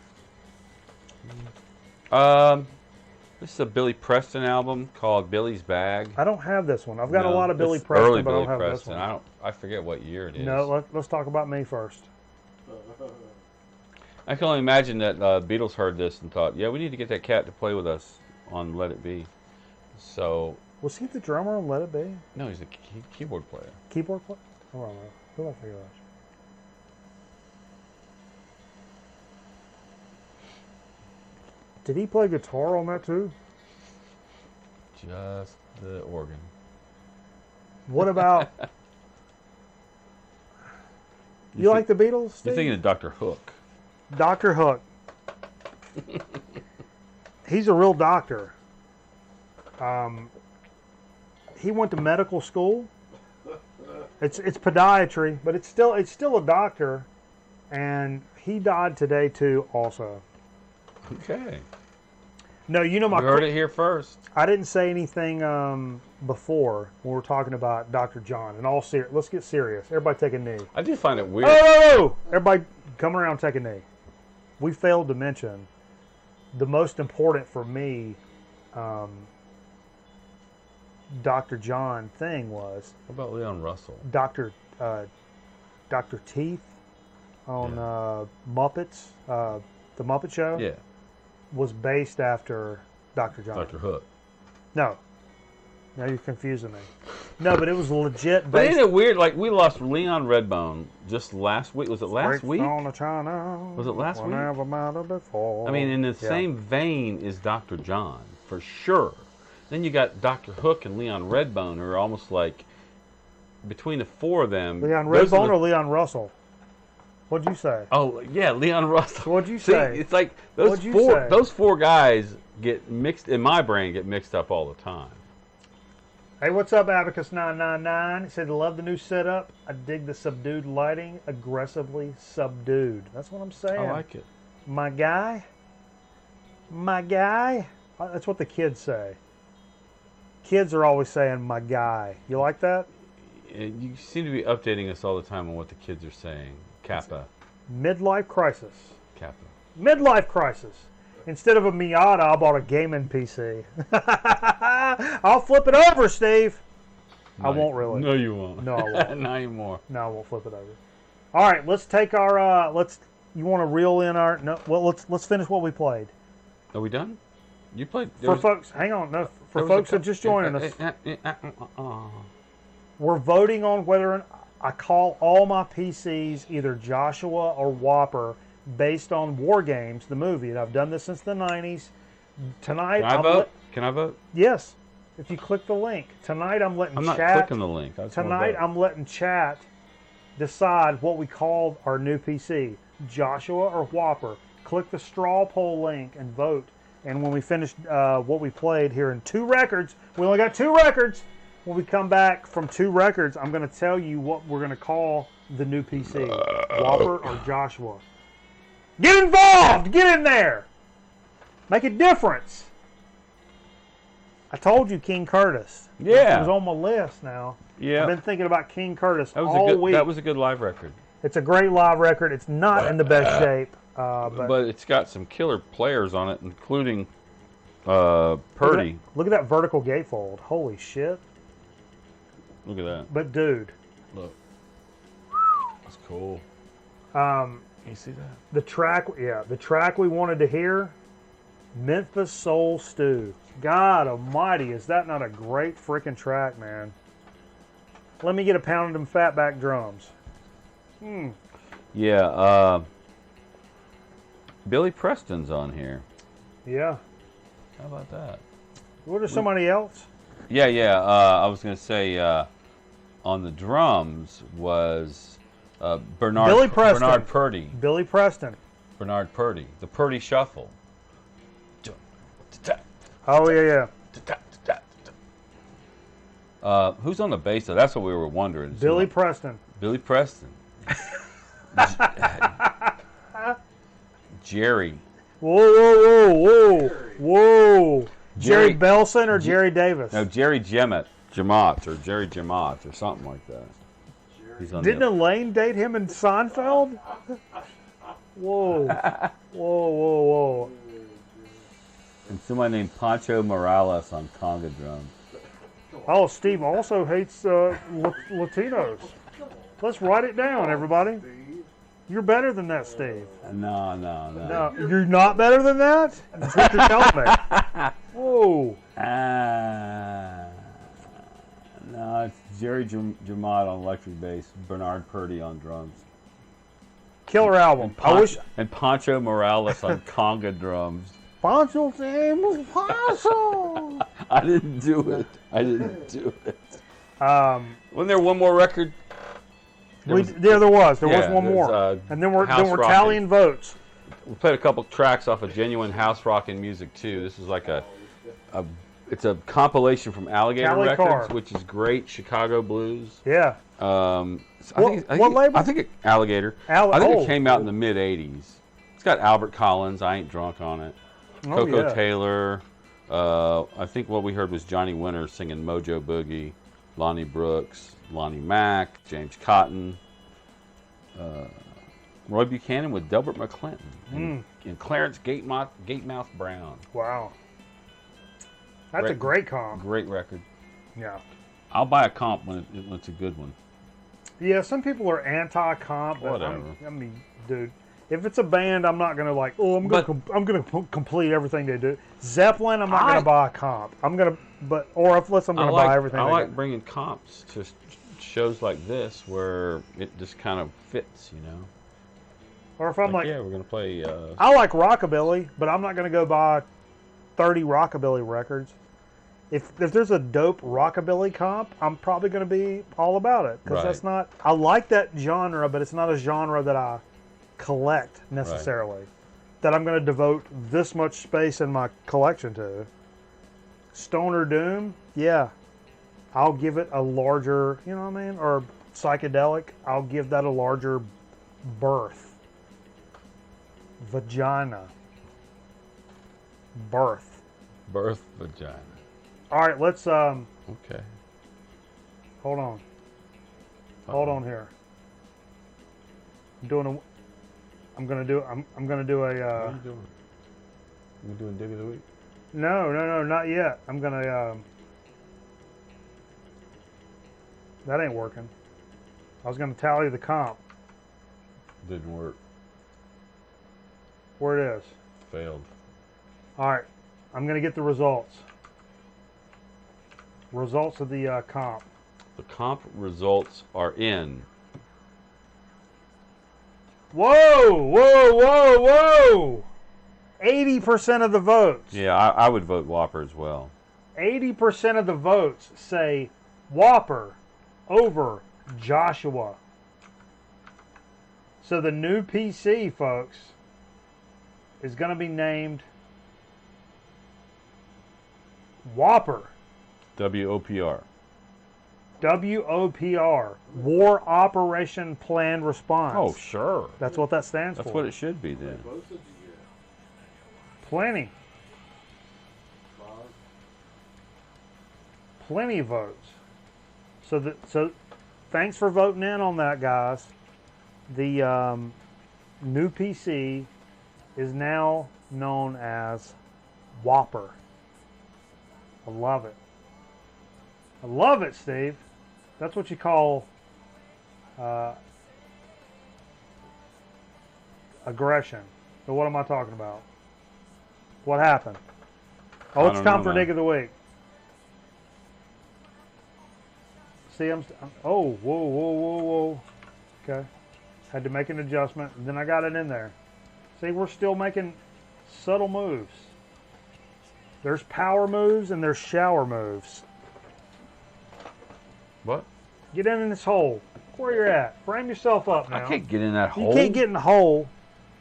This is a Billy Preston album called Billy's Bag. I don't have this one. I've got a No, lot of Billy it's Preston, early but I Billy don't have Preston. this one. I forget what year it is. No, let's talk about me first. I can only imagine that Beatles heard this and thought, yeah, we need to get that cat to play with us on Let It Be. So, Was he the drummer on Let It Be? no, he's a keyboard player. Keyboard player? Hold on, who did I figure out? Did he play guitar on that too? Just the organ. What about? You like the Beatles, Steve? You're thinking of Dr. Hook. Dr. Hook. He's a real doctor. He went to medical school. It's podiatry, but it's still a doctor, and he died today too. Also, Okay. no, you know You heard it here first. I didn't say anything before when we were talking about Dr. John. And all let's get serious. Everybody take a knee. I do find it weird. Oh! Everybody come around, take a knee. We failed to mention the most important for me Dr. John thing was What about Leon Russell? Dr. Teeth on Muppets, the Muppet Show, Yeah, was based after Dr. John. Dr. Hook. No. Now you're confusing me. No, but it was legit But based. isn't it weird? Like, we lost Leon Redbone just last week. Was it last week? Was Was it last week? Before. I mean, in the same vein is Dr. John, for sure. Then you got Dr. Hook and Leon Redbone, who are almost like, between the four of them. Leon those are Redbone the- or Leon Russell? What'd you say? Oh, yeah, Leon Russell. What'd you See, say? it's like What'd you say? those four guys get mixed, in my brain, get mixed up all the time. Hey, what's up, Abacus999? It said, love the new setup. I dig the subdued lighting, aggressively subdued. That's what I'm saying. I like it. My guy. My guy. That's what the kids say. Kids are always saying, my guy. You like that? You seem to be updating us all the time on what the kids are saying. Kappa. Midlife crisis. Kappa. Midlife crisis. Instead of a Miata, I bought a gaming PC. I'll flip it over, Steve. I won't really. No, you won't. No, I won't. Not anymore. No, I won't flip it over. All right, let's take our. You want to reel in our? No. Well, let's finish what we played. Are we done? You played. For folks, hang on. No, for folks that just joining us, we're voting on whether I call all my PCs either Joshua or Whopper based on War Games, the movie. And I've done this since the 90s. Tonight, Can I vote? Can I vote? Yes. If you click the link. Tonight, I'm letting I'm not chat. clicking the link. I just wanna Tonight, vote. I'm letting chat decide what we call our new PC, Joshua or Whopper. Click the straw poll link and vote. And when we finish what we played here in 2 records, we only got 2 records. When we come back from 2 records, I'm going to tell you what we're going to call the new PC. Whopper or Joshua. Get involved! Get in there! Make a difference. I told you King Curtis. Yeah. It was on my list now. Yeah. I've been thinking about King Curtis That was all week. That was a good live record. It's a great live record. It's not in the best shape. But it's got some killer players on it, including Purdy. Look at that vertical gatefold. Holy shit. Look at that. But dude. Look. That's cool. You see that? The track we wanted to hear, Memphis Soul Stew. God almighty, is that not a great freaking track, man? Let me get a pound of them fatback drums. Yeah, Billy Preston's on here. Yeah. How about that? What is somebody else? Yeah. I was going to say on the drums was Bernard Billy Preston. Bernard Purdy. Billy Preston. Bernard Purdy. The Purdy Shuffle. Oh, yeah. Who's on the bass though? That's what we were wondering. Billy Preston. Billy Preston. Jerry. Whoa. Jerry Jerry Belson or Jerry Davis? No, Jerry Jamot or Jerry Jamot or something like that. He's on Didn't Elaine date him in Seinfeld? Whoa. And somebody named Pancho Morales on conga drums. Oh, Steve also hates Latinos. Let's write it down, everybody. You're better than that, Steve. No. No, you're not better than that? That's what you're telling me. Whoa. No, it's Jerry Jamot on electric bass, Bernard Purdy on drums. Killer album. And Pancho Morales on conga drums. Pancho's name was Pancho. I didn't do it. Wasn't there one more record? There was one more. And then we're tallying votes. We played a couple tracks off of Genuine House Rockin' Music too. This is like it's a compilation from Alligator Cali Records, Car. which is great Chicago blues. Yeah. What label? I think Alligator. I think it came out in the mid '80s. It's got Albert Collins. I Ain't Drunk on it. Coco Taylor. I think what we heard was Johnny Winter singing Mojo Boogie, Lonnie Brooks, Lonnie Mack, James Cotton, Roy Buchanan with Delbert McClinton, and Clarence Gatemouth Brown. Wow. That's a great comp. Great record. Yeah. I'll buy a comp when it's a good one. Yeah, some people are anti-comp. Whatever. I mean, dude, if it's a band, I'm not gonna I'm gonna complete everything they do. Zeppelin, I'm not gonna buy a comp. Unless I'm gonna buy everything. I like bringing comps to shows like this where it just kind of fits, you know. Or if I'm we're gonna play. I like rockabilly, but I'm not gonna go buy 30 rockabilly records. If there's a dope rockabilly comp, I'm probably going to be all about it because that's not. I like that genre, but it's not a genre that I collect necessarily. Right. That I'm going to devote this much space in my collection to. Stoner Doom, yeah, I'll give it a larger, you know what I mean, or psychedelic. I'll give that a larger berth. Vagina. Birth vagina. All right, let's Okay. Hold on. Hold on here. I'm gonna do a What are you doing? You doing Dig of the Week? No, not yet. I'm gonna that ain't working. I was gonna tally the comp. Didn't work. Where it is. Failed. All right, I'm going to get the results. Results of the comp. The comp results are in. Whoa! 80% of the votes. Yeah, I would vote Whopper as well. 80% of the votes say Whopper over Joshua. So the new PC, folks, is going to be named Whopper. WOPR. WOPR. War Operation Planned Response. Oh, sure. That's what that stands for. That's what it should be then. Most did you get? Plenty. 5. Plenty of votes. So thanks for voting in on that, guys. The new PC is now known as Whopper. I love it. I love it, Steve. That's what you call aggression. So what am I talking about? What happened? Oh, it's time for Dig of the Week. See, oh, whoa. Okay. Had to make an adjustment, and then I got it in there. See, we're still making subtle moves. There's power moves and there's shower moves. What? Get in this hole. Where you're at. Frame yourself up now. I can't get in that hole. You can't get in the hole,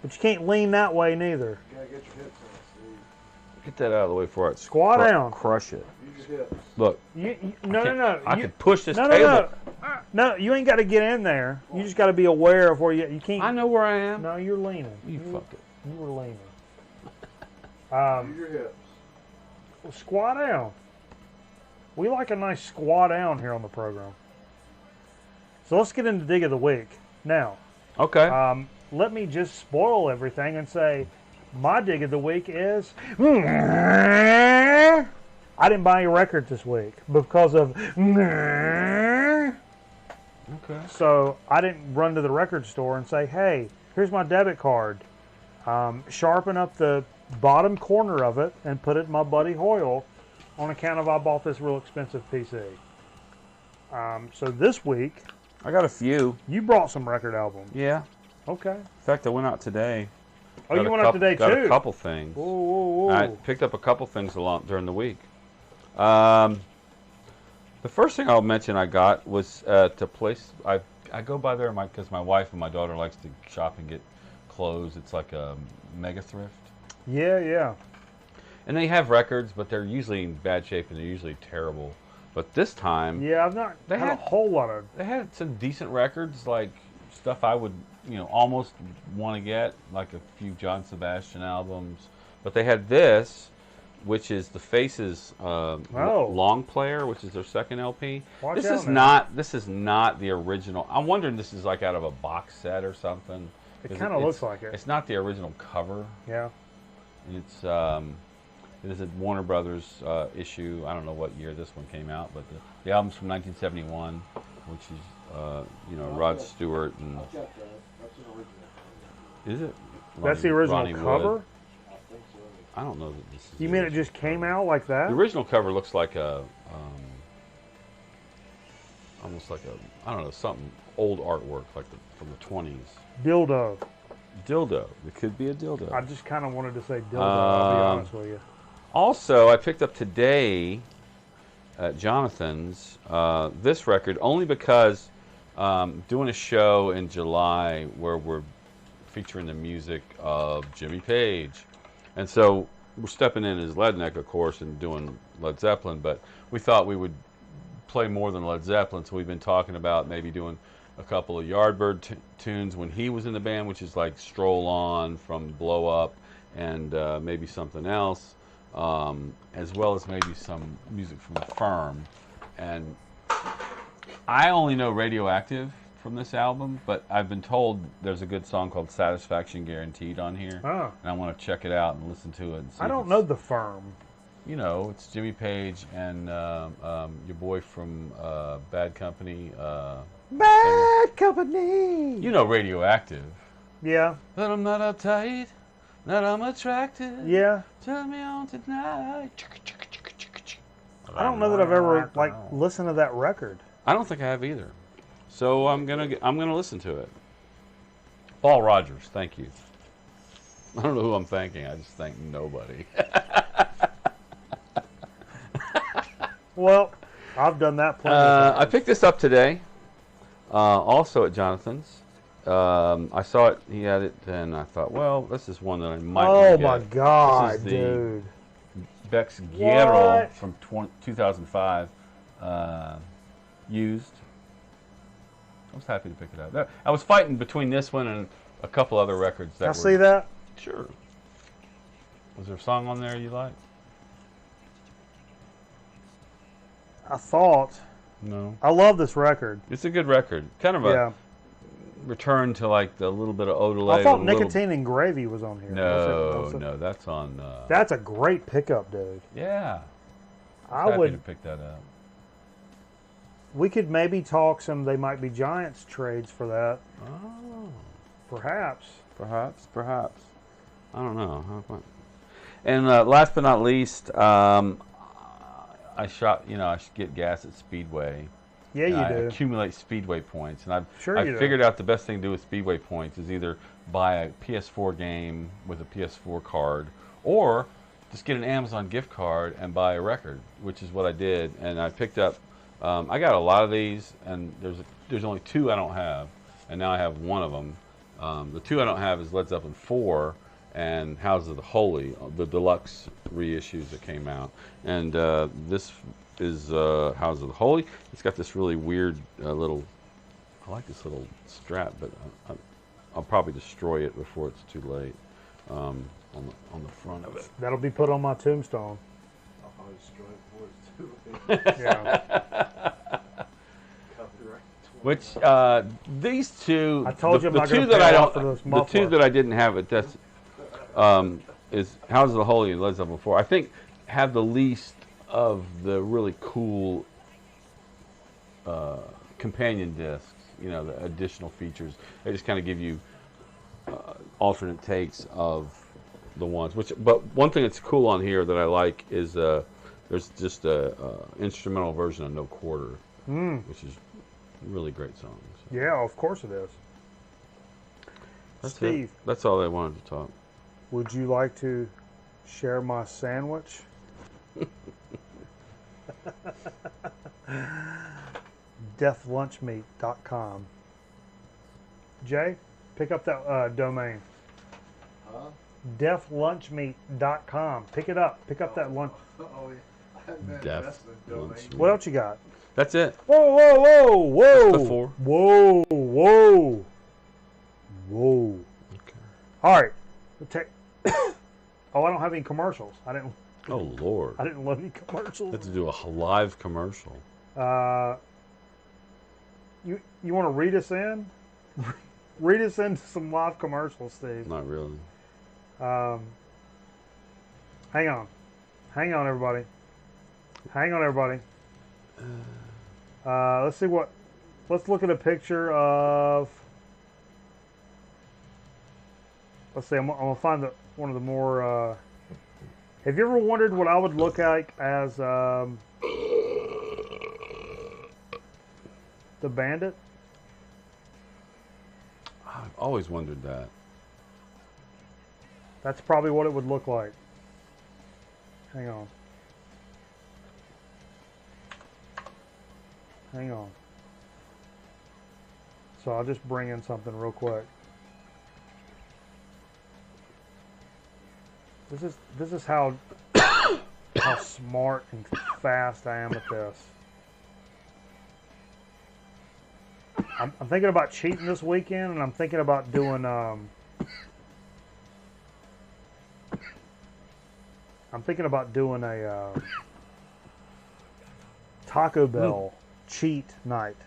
but you can't lean that way neither. You gotta get your hips on, Steve. Get that out of the way before it Squat down. Crush it. Use your hips. Look. No. I could push this table. No, you ain't got to get in there. You just got to be aware of where you can't. I know where I am. No, you're leaning. You fuck it. You were leaning. Use your hips. Well, squat down. We like a nice squat down here on the program. So let's get into Dig of the Week. Now, Okay. let me just spoil everything and say my Dig of the Week is I didn't buy any records this week because of Okay. so I didn't run to the record store and say, hey, here's my debit card. Sharpen up the bottom corner of it and put it in my buddy Hoyle on account of I bought this real expensive PC. So this week, I got a few. you brought some record albums. Yeah. Okay. In fact, I went out today. Oh, you went out today got too? a couple things. Whoa. I picked up a couple things during the week. The first thing I'll mention I got was to place. I go by there because my wife and my daughter likes to shop and get clothes. It's like a mega thrift. Yeah. And they have records, but they're usually in bad shape and they're usually terrible. But this time, Yeah, I've not They had a had- whole lot of. they had some decent records, like stuff I would, almost want to get, like a few John Sebastian albums. But they had this, which is the Faces long player, which is their second LP. Watch This out is now. not the original. I'm wondering this is like out of a box set or something. It 'Cause kind of looks like it. It's not the original cover. Yeah. It's it is a Warner Brothers issue. I don't know what year this one came out, but the album's from 1971, which is Rod Stewart and I'll check that. That's an original. is it? That's the original Ronnie Wood. cover? I think so. I don't know that this is. You the mean it original just came cover. out like that? The original cover looks like a almost like a something old artwork like from the 20s. Dildo. Dildo. It could be a dildo. I just kind of wanted to say dildo, I'll be honest with you. Also, I picked up today at Jonathan's this record only because doing a show in July where we're featuring the music of Jimmy Page. And so we're stepping in as Leadneck, of course, and doing Led Zeppelin, but we thought we would play more than Led Zeppelin, so we've been talking about maybe doing a couple of Yardbird tunes when he was in the band, which is like Stroll On from Blow Up, and maybe something else, as well as maybe some music from The Firm. And I only know Radioactive from this album, but I've been told there's a good song called Satisfaction Guaranteed on here, Oh. and I want to check it out and listen to it. And see I if don't it's- know The Firm. it's Jimmy Page and your boy from Bad Company. Bad Company. Radioactive. Yeah. But I'm not uptight, that I'm attracted. Yeah. Turn me on tonight. I don't know that I've ever listened to that record. I don't think I have either. So I'm gonna listen to it. Paul Rogers, thank you. I don't know who I'm thanking. I just thank nobody. Well, I've done that plenty of I times. picked this up today, also at Jonathan's. I saw it, he had it, and I thought, well, this is one that I might Oh get. my God, This is the dude. Beck's Guerrero What? from 2005, used. I was happy to pick it up. I was fighting between this one and a couple other records. Can I see that? Sure. Was there a song on there you liked? I thought. No. I love this record. It's a good record. Kind of a return to like the little bit of Odelay. I thought Nicotine and Gravy was on here. No, that's on. That's a great pickup, dude. Yeah. I Happy would. to pick that up. We could maybe talk some They Might Be Giants trades for that. Oh. Perhaps. Perhaps. I don't know. And last but not least, I get gas at Speedway. Yeah, you I do. accumulate Speedway points, and I've you do. figured out the best thing to do with Speedway points is either buy a PS4 game with a PS4 card, or just get an Amazon gift card and buy a record, which is what I did. And I picked up. I got a lot of these, and there's only 2 I don't have, and now I have one of them. The 2 I don't have is Led Zeppelin 4 and House of the Holy, the deluxe reissues that came out. And this is House of the Holy. It's got this really weird little. I like this little strap, but I'll probably destroy it before it's too late. On the front of it. That'll be put on my tombstone. I'll probably destroy it before it's too late. Yeah. Copyright. Which these 2, I told you I'm the not 2 gonna that pay I a lot don't, for this the 2 muffler. that I didn't have at this is House of the Holy and Led Zeppelin 4. I think have the least of the really cool companion discs. The additional features. They just kind of give you alternate takes of the ones. But one thing that's cool on here that I like is there's just a instrumental version of No Quarter, which is a really great song. So. Yeah, of course it is. That's Steve, it. That's all I wanted to talk. would you like to share my sandwich? deaflunchmeat.com. Jay, pick up that domain. Huh? deaflunchmeat.com. Pick it up. Pick up that lunch. Oh, yeah. I haven't been Deaf invested in domain. lunch. What else you got? That's it. Whoa, whoa, whoa, whoa. That's the 4. Whoa, whoa. Whoa. Okay. All right. Oh, I don't have any commercials. Oh Lord. I didn't load any commercials. Have to do a live commercial. You want to read us in? Read us into some live commercials, Steve. Not really. Hang on, everybody. Hang on, everybody. Let's see what. Let's look at a picture of. Let's see. I'm gonna find one of the more. Have you ever wondered what I would look like as the Bandit? I've always wondered that. That's probably what it would look like. Hang on. Hang on. So I'll just bring in something real quick. This is how how smart and fast I am at this. I'm thinking about cheating this weekend, and I'm thinking about doing a Taco Bell cheat night.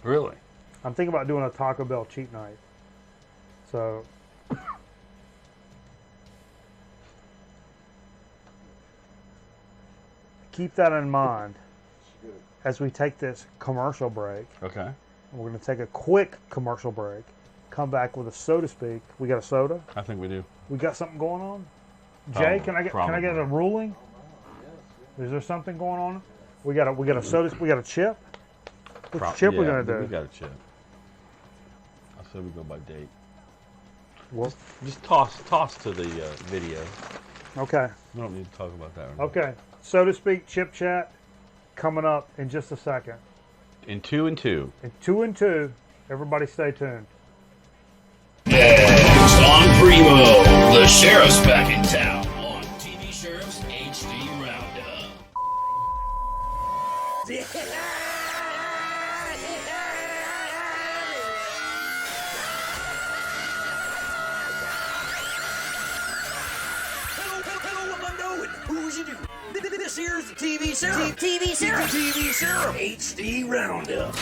Really? I'm thinking about doing a Taco Bell cheat night. So keep that in mind as we take this commercial break. Okay. We're going to take a quick commercial break. Come back with a soda speak. We got a soda? I think we do. We got something going on? Jay, can I get a ruling? Is there something going on? We got a soda. We got a chip. Which chip we gonna do? We got a chip. I said we go by date. Well, Just toss to the video. okay. We don't need to talk about that right now. Okay. Soda speak, chip chat, coming up in just a second. In 2 and 2. In 2 and 2, everybody stay tuned. It's on Primo. The sheriff's back in town on TV Sheriff's HD Roundup. Hello, what am I doing? Who's you do? This here's the TV serum. TV serum. TV serum. HD Roundup.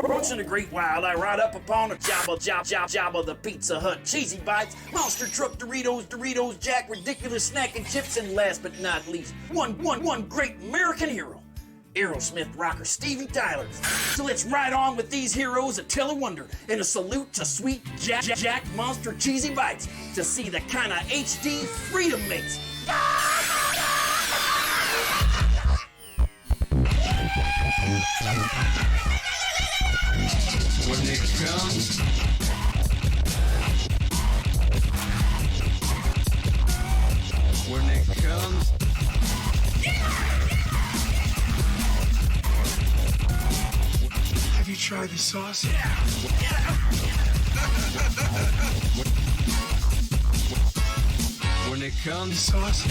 Once in a great while, I ride up upon a Jabba the Pizza Hut Cheesy Bites, Monster Truck Doritos, Jack, ridiculous snacking chips, and last but not least, one great American hero, Aerosmith rocker Steven Tyler. So let's ride on with these heroes that tell a wonder, and a salute to sweet Jack Monster Cheesy Bites to see the kind of HD freedom makes. When it comes, have you tried the sauce? When it comes, sauce.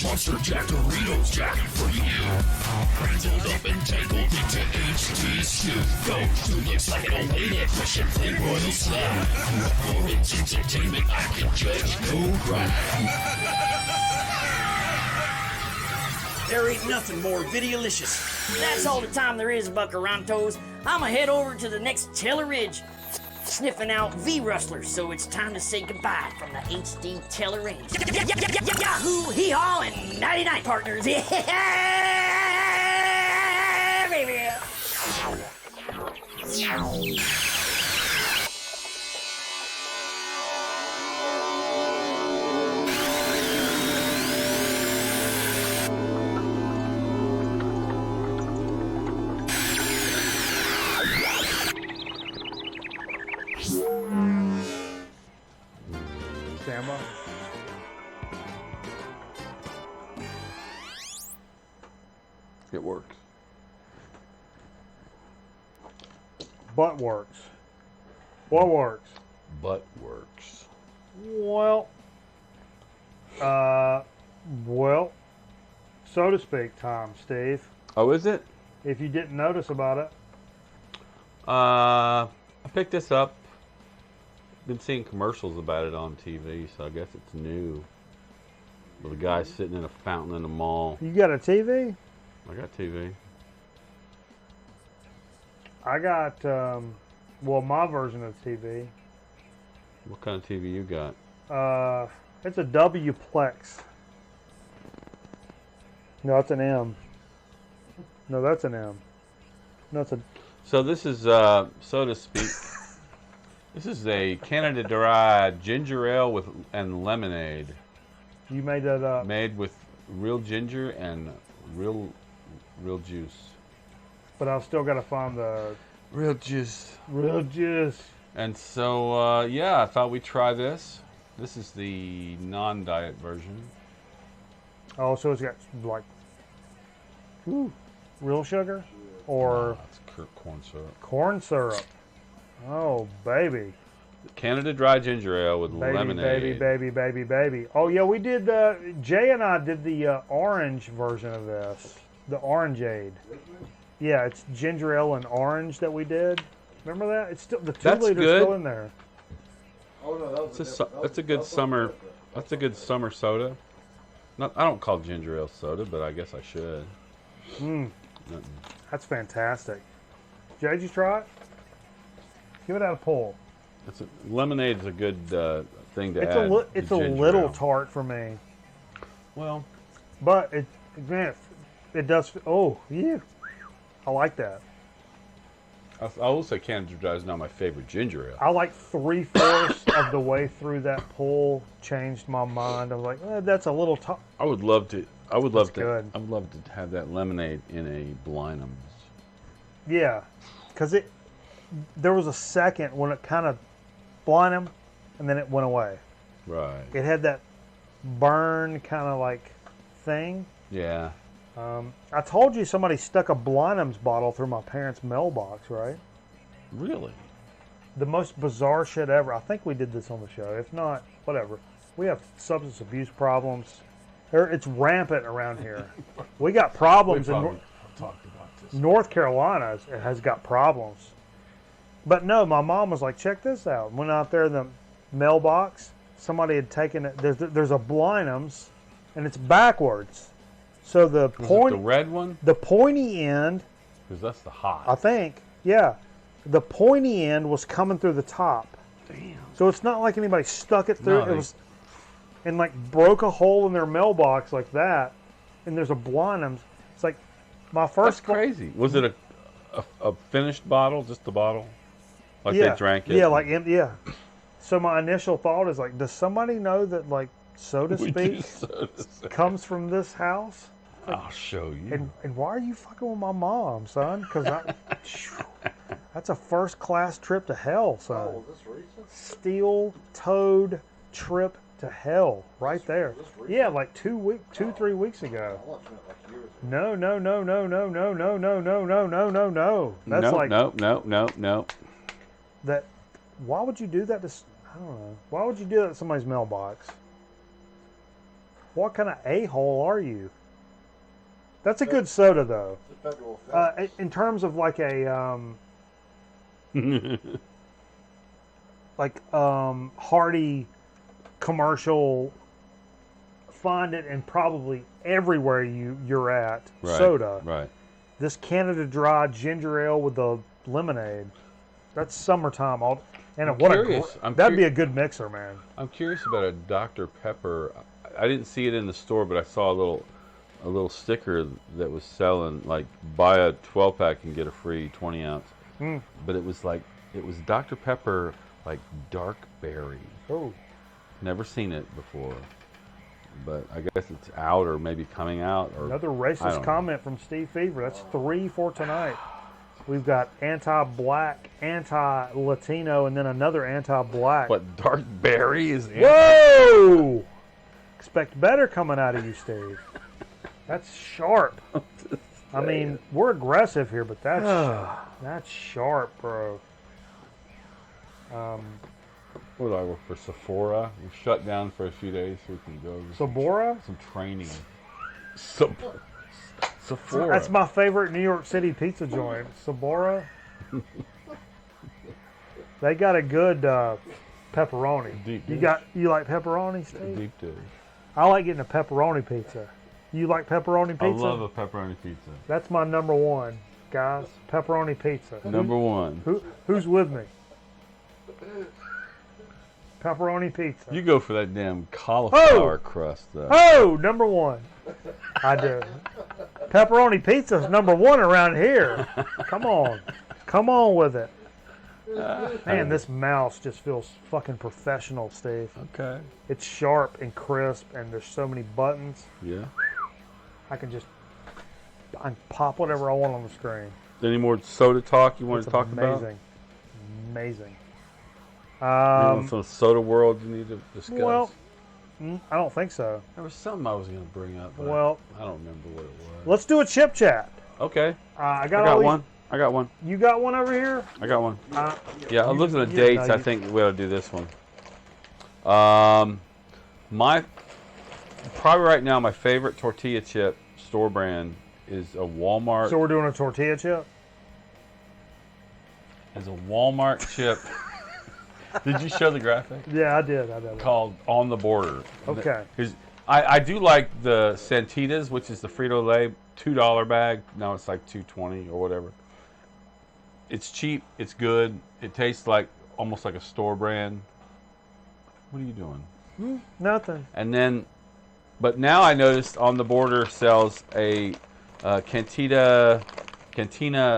Monster Jack Doritos Jack for you. Cradled up and tangled into HD stew. Go to looks like an awaited question play royal slab. For its entertainment, I can judge no crime. There ain't nothing more videolicious. That's all the time there is, Buckarantos. I'ma head over to the next Taylor Ridge, sniffing out V-rustlers, so it's time to say goodbye from the HD Taylor Range. Yahoo, hee-haw, and nighty-night, partners. Yeah, baby. Stand by. It works. Butt works. What works? Butt works. Well, so to speak, Tom, Steve. Oh, is it? If you didn't notice about it, I picked this up. Been seeing commercials about it on TV, so I guess it's new. With a guy sitting in a fountain in the mall. you got a TV? I got TV. I got, my version of TV. What kind of TV you got? It's a W-Plex. No, it's an M. No, that's an M. No, it's a... So this is, so to speak, this is a Canada Dry ginger ale and lemonade. You made that up. Made with real ginger and real juice. But I've still got to find the Real juice. real juice. And so, yeah, I thought we'd try this. This is the non-diet version. Oh, so it's got, like, real sugar? Or That's corn syrup. corn syrup. Oh, baby. Canada Dry ginger ale with Baby, lemonade. baby. Oh, yeah, we did, Jay and I did the orange version of this. The orangeade. Yeah, it's ginger ale and orange that we did. Remember that? It's still, the 2 That's liter's good. still in there. Oh no, that was That's a good summer. That's a good summer soda. Not, I don't call ginger ale soda, but I guess I should. That's fantastic. Jay, did you try it? Give it out a pull. Lemonade's a good thing to It's add. it's to a ginger little ale. tart for me, Well, but it does. Oh, yeah, I like that. I will say Canada Dry is not my favorite ginger ale. I like 3/4 of the way through that pull changed my mind. I was like, that's a little tart. I would love to. I would love to. good. I would love to have that lemonade in a Blinum's. Yeah, because there was a second when it kind of Blinum. and then it went away. Right. It had that burn kind of like thing. Yeah. I told you somebody stuck a Blenheim's bottle through my parents' mailbox, right? Really? The most bizarre shit ever. I think we did this on the show. If not, whatever. We have substance abuse problems. It's rampant around here. We got problems in talked about this. North Carolina. It has got problems. But no, my mom was like, check this out. Went out there in the mailbox. Somebody had taken it. There's a Blenheim's, and it's backwards. So the The red one? the pointy end, Because that's the hot. I think, yeah, the pointy end was coming through the top. Damn. So it's not like anybody stuck it through. No, It was, and like broke a hole in their mailbox like that. And there's a Blenheim's. It's like my first. That's crazy. Was it a finished bottle? Just the bottle? Like yeah, they drank it? Yeah, like yeah. So my initial thought is like, does somebody know that like, so to We speak, do soda stream. comes from this house? I'll show you. And why are you fucking with my mom, son? Because that's a first class trip to hell, son. Oh, this recent? Steel-toed trip to hell, right there. This recent? Yeah, like 3 weeks ago. I watched it like years ago. No. That's no, like no. that. Why would you do that to? I don't know. Why would you do that to somebody's mailbox? What kind of a-hole are you? That's a good soda, though. It's a federal offense. In terms of like a hearty commercial, find it and probably everywhere you're at Right, soda. Right. This Canada Dry ginger ale with the lemonade. That's summertime. curious. That'd be a good mixer, man. I'm curious about a Dr. Pepper. I didn't see it in the store, but I saw a little sticker that was selling, like, buy a 12-pack and get a free 20-ounce. But it was Dr. Pepper, like, dark berry. Oh, Never seen it before. But I guess it's out or maybe coming out. Or another I racist don't comment from Steve Fever. That's 3 for tonight. We've got anti-black, anti-Latino, and then another anti-black. What, dark berry is in? Whoa! Expect better coming out of you, Steve. That's sharp. I mean, we're aggressive here, but that's sharp, bro. Where do I work for? Sephora. We're shut down for a few days so we can go to Sabora? some training. Sephora. That's my favorite New York City pizza joint. Sabora. They got a good pepperoni. Deep You dish. like pepperoni, Steve? Deep dish. I like getting a pepperoni pizza. You like pepperoni pizza? I love a pepperoni pizza. That's my number one, guys. Pepperoni pizza. Number one. Who's with me? Pepperoni pizza. You go for that damn cauliflower crust, though. Oh, number one. I do. Pepperoni pizza's number one around here. Come on with it. Man, this mouse just feels fucking professional, Steve. Okay. It's sharp and crisp, and there's so many buttons. Yeah. I can pop whatever I want on the screen. Any more soda talk you want It's to talk about? Amazing. Anyone from the soda world you need to discuss? Well, I don't think so. there was something I was going to bring up, but Well, I don't remember what it was. let's do a chip chat. Okay. I I got got one. I got one. You got one over here? I got one. Uh, Yeah, I'm looking at the you- dates. no, I you- think we ought to do this one. Probably right now, my favorite tortilla chip store brand is a Walmart. So we're doing a tortilla chip? Is a Walmart chip. Did you show the graphic? Yeah, I did. Called On the Border. Okay. I do like the Santitas, which is the Frito-Lay $2 bag. Now it's like $2.20 or whatever. It's cheap. It's good. It tastes like almost like a store brand. What are you doing? Nothing. And then, but now I noticed On the Border sells a Cantina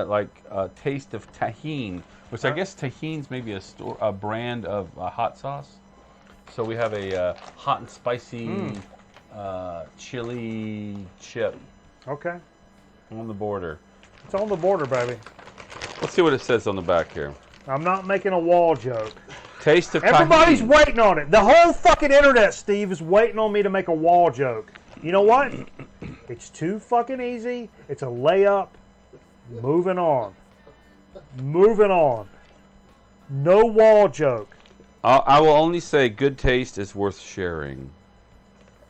like taste of tahine, which I guess tahine's maybe a brand of hot sauce. So we have a hot and spicy chili chip Okay. On the Border. It's on the border, baby. Let's see what it says on the back here. I'm not making a wall joke. Taste of Everybody's tahini. waiting on it. The whole fucking internet, Steve, is waiting on me to make a wall joke. You know what? It's too fucking easy. It's a layup. Moving on. Moving on. No wall joke. I will only say good taste is worth sharing.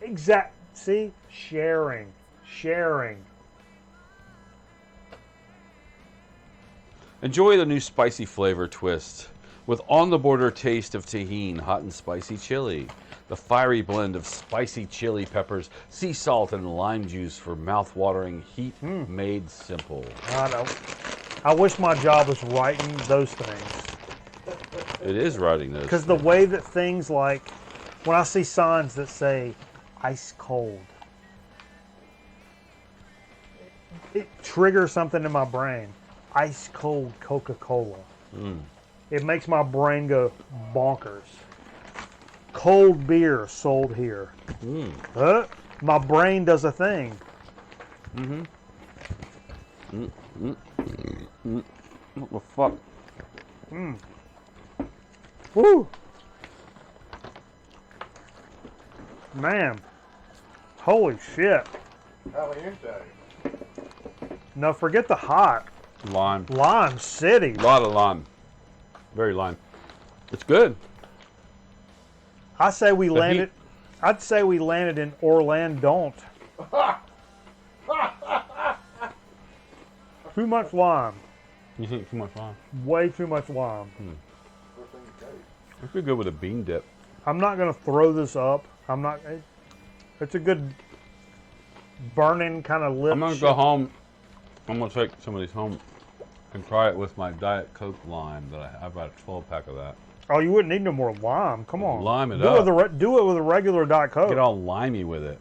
Exact. See? Sharing. Sharing. Enjoy the new spicy flavor twist with on-the-border taste of tahini, hot and spicy chili. The fiery blend of spicy chili peppers, sea salt, and lime juice for mouth-watering heat made simple. I know. I wish my job was writing those things. It is writing those. Because the way that things like, when I see signs that say ice cold, it triggers something in my brain. Ice cold Coca-Cola. It makes my brain go bonkers. Cold beer sold here. My brain does a thing. What the fuck? Woo! Man. Holy shit. Caliente. No, forget the hot. Lime. Lime City. A lot of lime. Very lime. It's good. I say we The landed. heat. I'd say we landed in Orlando. Too much lime. You think too much lime? Way too much lime. It'd be good with a bean dip. I'm not gonna throw this up. I'm not. It's a good burning kind of lip. I'm gonna shit. go home. I'm gonna take some of these home and try it with my Diet Coke lime. I've got a 12-pack of that. Oh, you wouldn't need no more lime. Come on. Lime it do up. It with do it with a regular Diet Coke. Get all limey with it.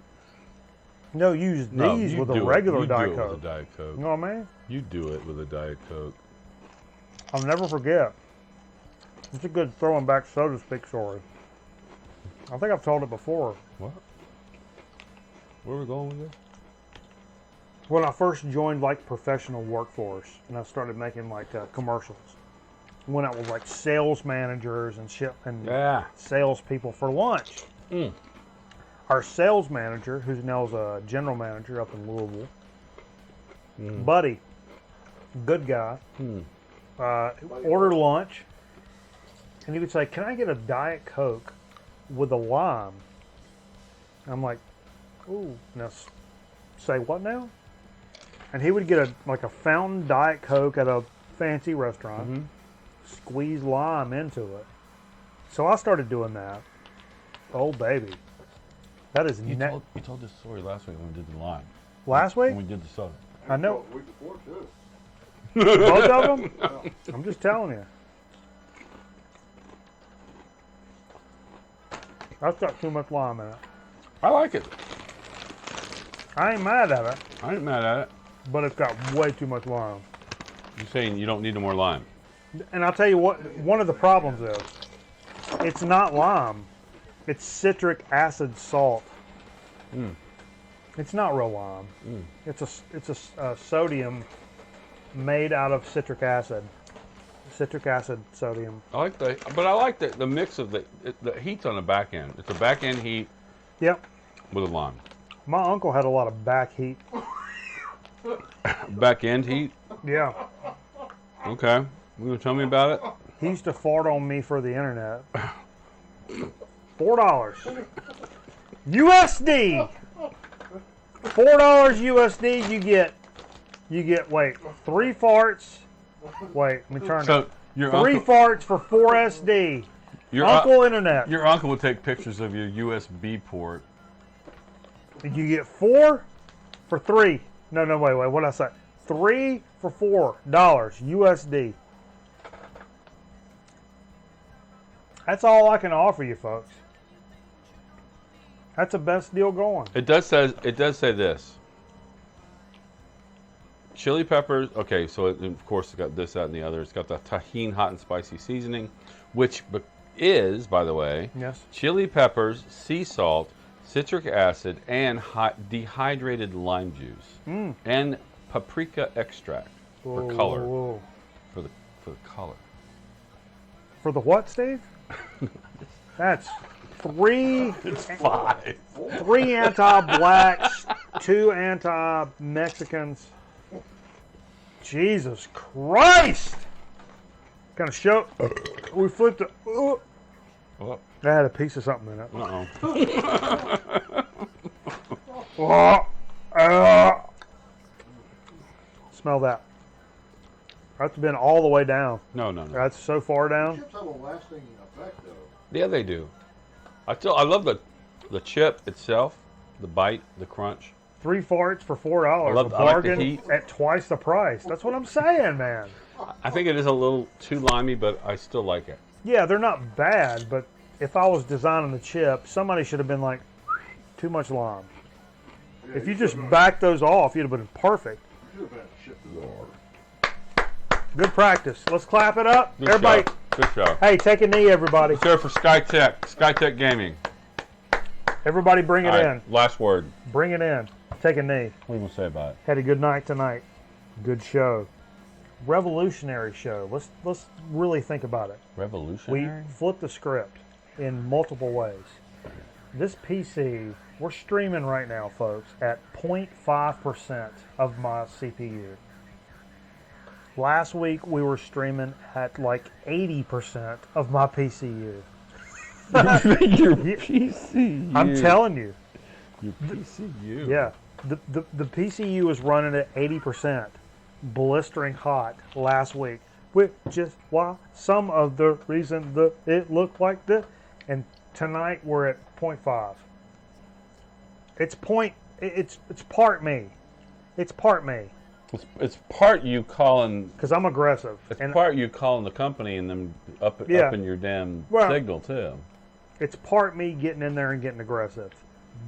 No, use No, these you with a do it. regular You Diet do it Coke. with a Diet Coke. You know what I mean? You do it with a Diet Coke. I'll never forget. It's a good throwing back, so to speak, story. I think I've told it before. What? Where are we going with this? When I first joined like professional workforce and I started making like commercials, went out with like sales managers and shit and Yeah. salespeople for lunch. Our sales manager, who's now a general manager up in Louisville, Buddy, good guy, order lunch, and he would say, "Can I get a Diet Coke with a lime?" I'm like, "Ooh, now say what now?" And he would get a fountain Diet Coke at a fancy restaurant, squeeze lime into it. So I started doing that. Oh baby, that is You told this story last week when we did the lime. last week. When we did the soda. I know Week before, too. both of them. I'm just telling you. That's got too much lime in it. I like it. I ain't mad at it, I ain't mad at it. but it's got way too much lime. You're saying you don't need no more lime. And I'll tell you what, one of the problems is, it's not lime. It's citric acid salt. It's not real lime. It's a sodium made out of citric acid. Citric acid sodium. I like the mix of the heat's on the back end. It's a back end heat Yep. with a lime. My uncle had a lot of back heat. Back end heat? Yeah. Okay. You gonna tell me about it? He used to fart on me for the internet. $4. USD. $4 USD. You get. Wait, 3 farts. Wait, let me turn So it. your 3 uncle, farts for 4 SD. your, Uncle Internet. your uncle would take pictures of your USB port. You get 4 for 3. No, wait. What did I say? 3 for $4 USD. That's all I can offer you, folks. That's the best deal going. It does say this. Chili peppers. Okay, so of course it's got this, that, and the other. It's got the tahini hot and spicy seasoning, which is, by the way, Yes. chili peppers, sea salt, citric acid, and dehydrated lime juice, and paprika extract for color. Whoa. For the color. For the what, Steve? That's 3. It's 5. 3 anti-blacks, 2 anti-Mexicans. Jesus Christ! Kind of show. We flipped it. Oh. I had a piece of something in it. Smell that. That's been all the way down. No. That's so far down. Chips have a lasting effect, though. Yeah, they do. I love the chip itself, the bite, the crunch. 3 farts for $4. I A like the bargain heat. at twice the price. That's what I'm saying, man. I think it is a little too limey, but I still like it. Yeah, they're not bad, but if I was designing the chip, somebody should have been like, too much lime. Yeah, If you just backed those off, you'd have been perfect. should have been a chip lord. Good practice. Let's clap it up. Good Everybody, job. Good job. hey, take a knee, everybody. Let's go for Skytech Gaming. Everybody bring it All right, in. last word. Bring it in. Take a knee. What do you want to say about it? Had a good night tonight. Good show. Revolutionary show. Let's really think about it. We Revolutionary? flipped the script in multiple ways. This PC, we're streaming right now, folks, at 0.5% of my CPU. Last week, we were streaming at like 80% of my PCU. Your PCU. I'm telling you. Your PCU. Yeah. The PCU was running at 80%, blistering hot last week, which is why some of the reason that it looked like this. And tonight we're at 0.5. It's part me. It's part me It's part you calling. because I'm aggressive. It's And part you calling the company and them up Yeah. in your damn Well- signal too. it's part me getting in there and getting aggressive.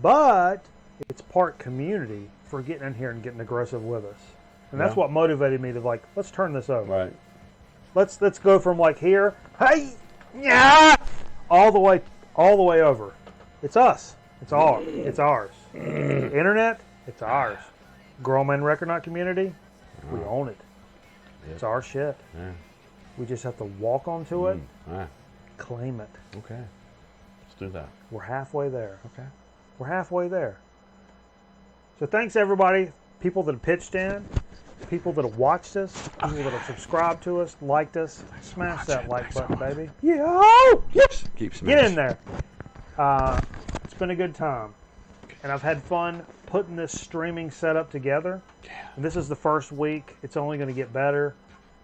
But it's part community for getting in here and getting aggressive with us. And that's Yeah. what motivated me to like, let's turn this over. Right. Let's go from like here, hey, yeah, all the way over. It's us. It's ours. It's ours. Internet, it's ours. Grown Man Record Nut community, we own it. It's our shit. Yeah. We just have to walk onto it, Ah, claim it. okay. Let's do that. We're halfway there. Okay. We're halfway there. So thanks everybody, people that have pitched in, people that have watched us, people that have subscribed to us, liked us. Smash that like button, baby. Yeah. Keep smashing. Get in there. It's been a good time. And I've had fun putting this streaming setup together. And this is the first week. It's only going to get better.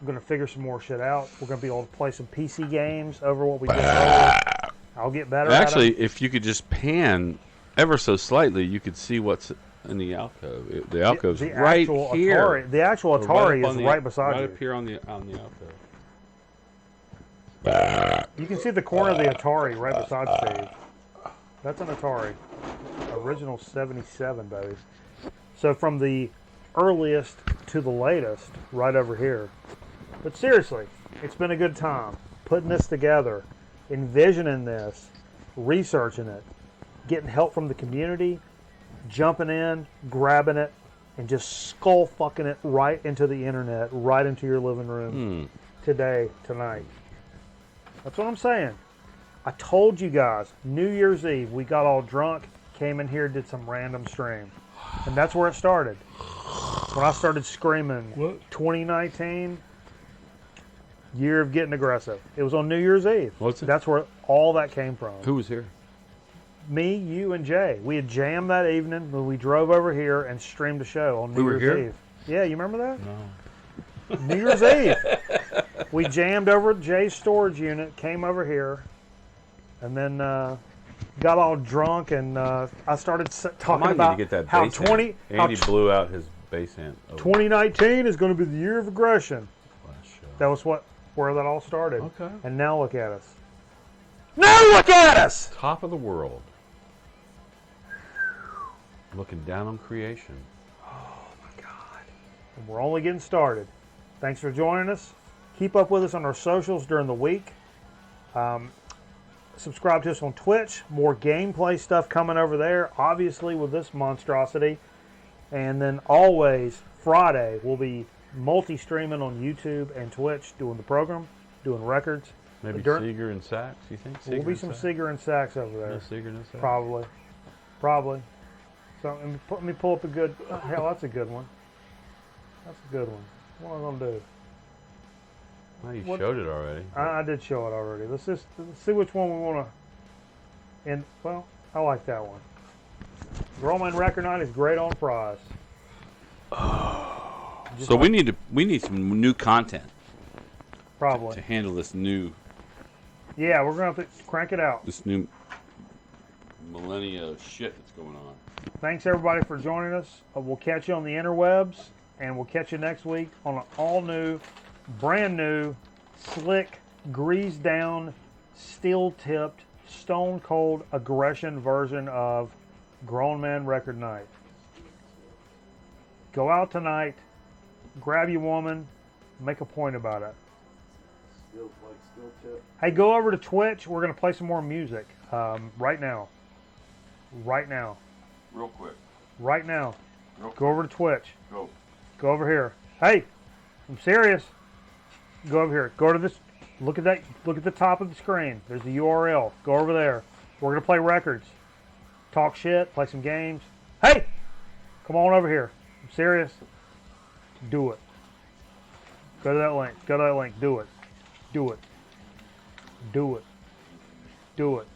I'm going to figure some more shit out. We're going to be able to play some PC games over what we did earlier. I'll get better at Actually, them. if you could just pan ever so slightly, you could see what's in the alcove. The alcove's the right actual here. Atari, the actual Or Atari up is on the- right beside right you. up here on the alcove. You can see the corner of the Atari right beside Steve. That's an Atari. Original 77, baby. So from the earliest to the latest, right over here. But seriously, it's been a good time. Putting this together, envisioning this, researching it, getting help from the community, jumping in, grabbing it, and just skull fucking it right into the internet, right into your living room today, tonight. That's what I'm saying. I told you guys, New Year's Eve, we got all drunk, came in here, did some random stream. And that's where it started. When I started screaming, 2019, year of getting aggressive. It was on New Year's Eve. What's it? That's where all that came from. Who was here? Me, you, and Jay. We had jammed that evening when we drove over here and streamed a show on New We were Year's here? Eve. Yeah, you remember that? No. New Year's Eve. We jammed over at Jay's storage unit, came over here, and then got all drunk, and I started talking I might about need to get that how bass amp. Andy blew out his bass amp. over 2019 is going to be the year of aggression. the last show. That was where that all started. Okay. And now look at us. Now look at us! Top of the world. Looking down on creation. And we're only getting started. Thanks for joining us. Keep up with us on our socials during the week. Subscribe to us on Twitch. More gameplay stuff coming over there, obviously, with this monstrosity. And then always, Friday, we'll be multi-streaming on YouTube and Twitch, doing the program, doing records. Maybe Dirt- Seeger and Sachs, you think? There will be some Seeger and Sachs over there. No Seeger, no Sachs? Probably. So let me pull up a good. Hell, that's a good one. That's a good one. What am I gonna do? Well, you showed it already. I did show it already. Let's see which one we want to. And well, I like that one. Grown Record Night is great on fries. So we need some new content Probably. to handle this new Yeah, we're gonna have to crank it out. this new millennia shit that's going on. Thanks everybody for joining us. We'll catch you on the interwebs, and we'll catch you next week on an all new, brand new, slick, greased down, steel tipped, stone cold aggression version of Grown Man Record Night. Go out tonight, grab your woman, make a point about it. Still tip. Hey, go over to Twitch. We're going to play some more music right now. Right now. Real quick. Right now. Real Go over to Twitch. Go. Go over here. Hey, I'm serious. Go over here. Go to this. Look at that. Look at the top of the screen. There's the URL. Go over there. We're going to play records. Talk shit. Play some games. Hey, come on over here. I'm serious. Do it. Go to that link. Go to that link. Do it. Do it. Do it. Do it.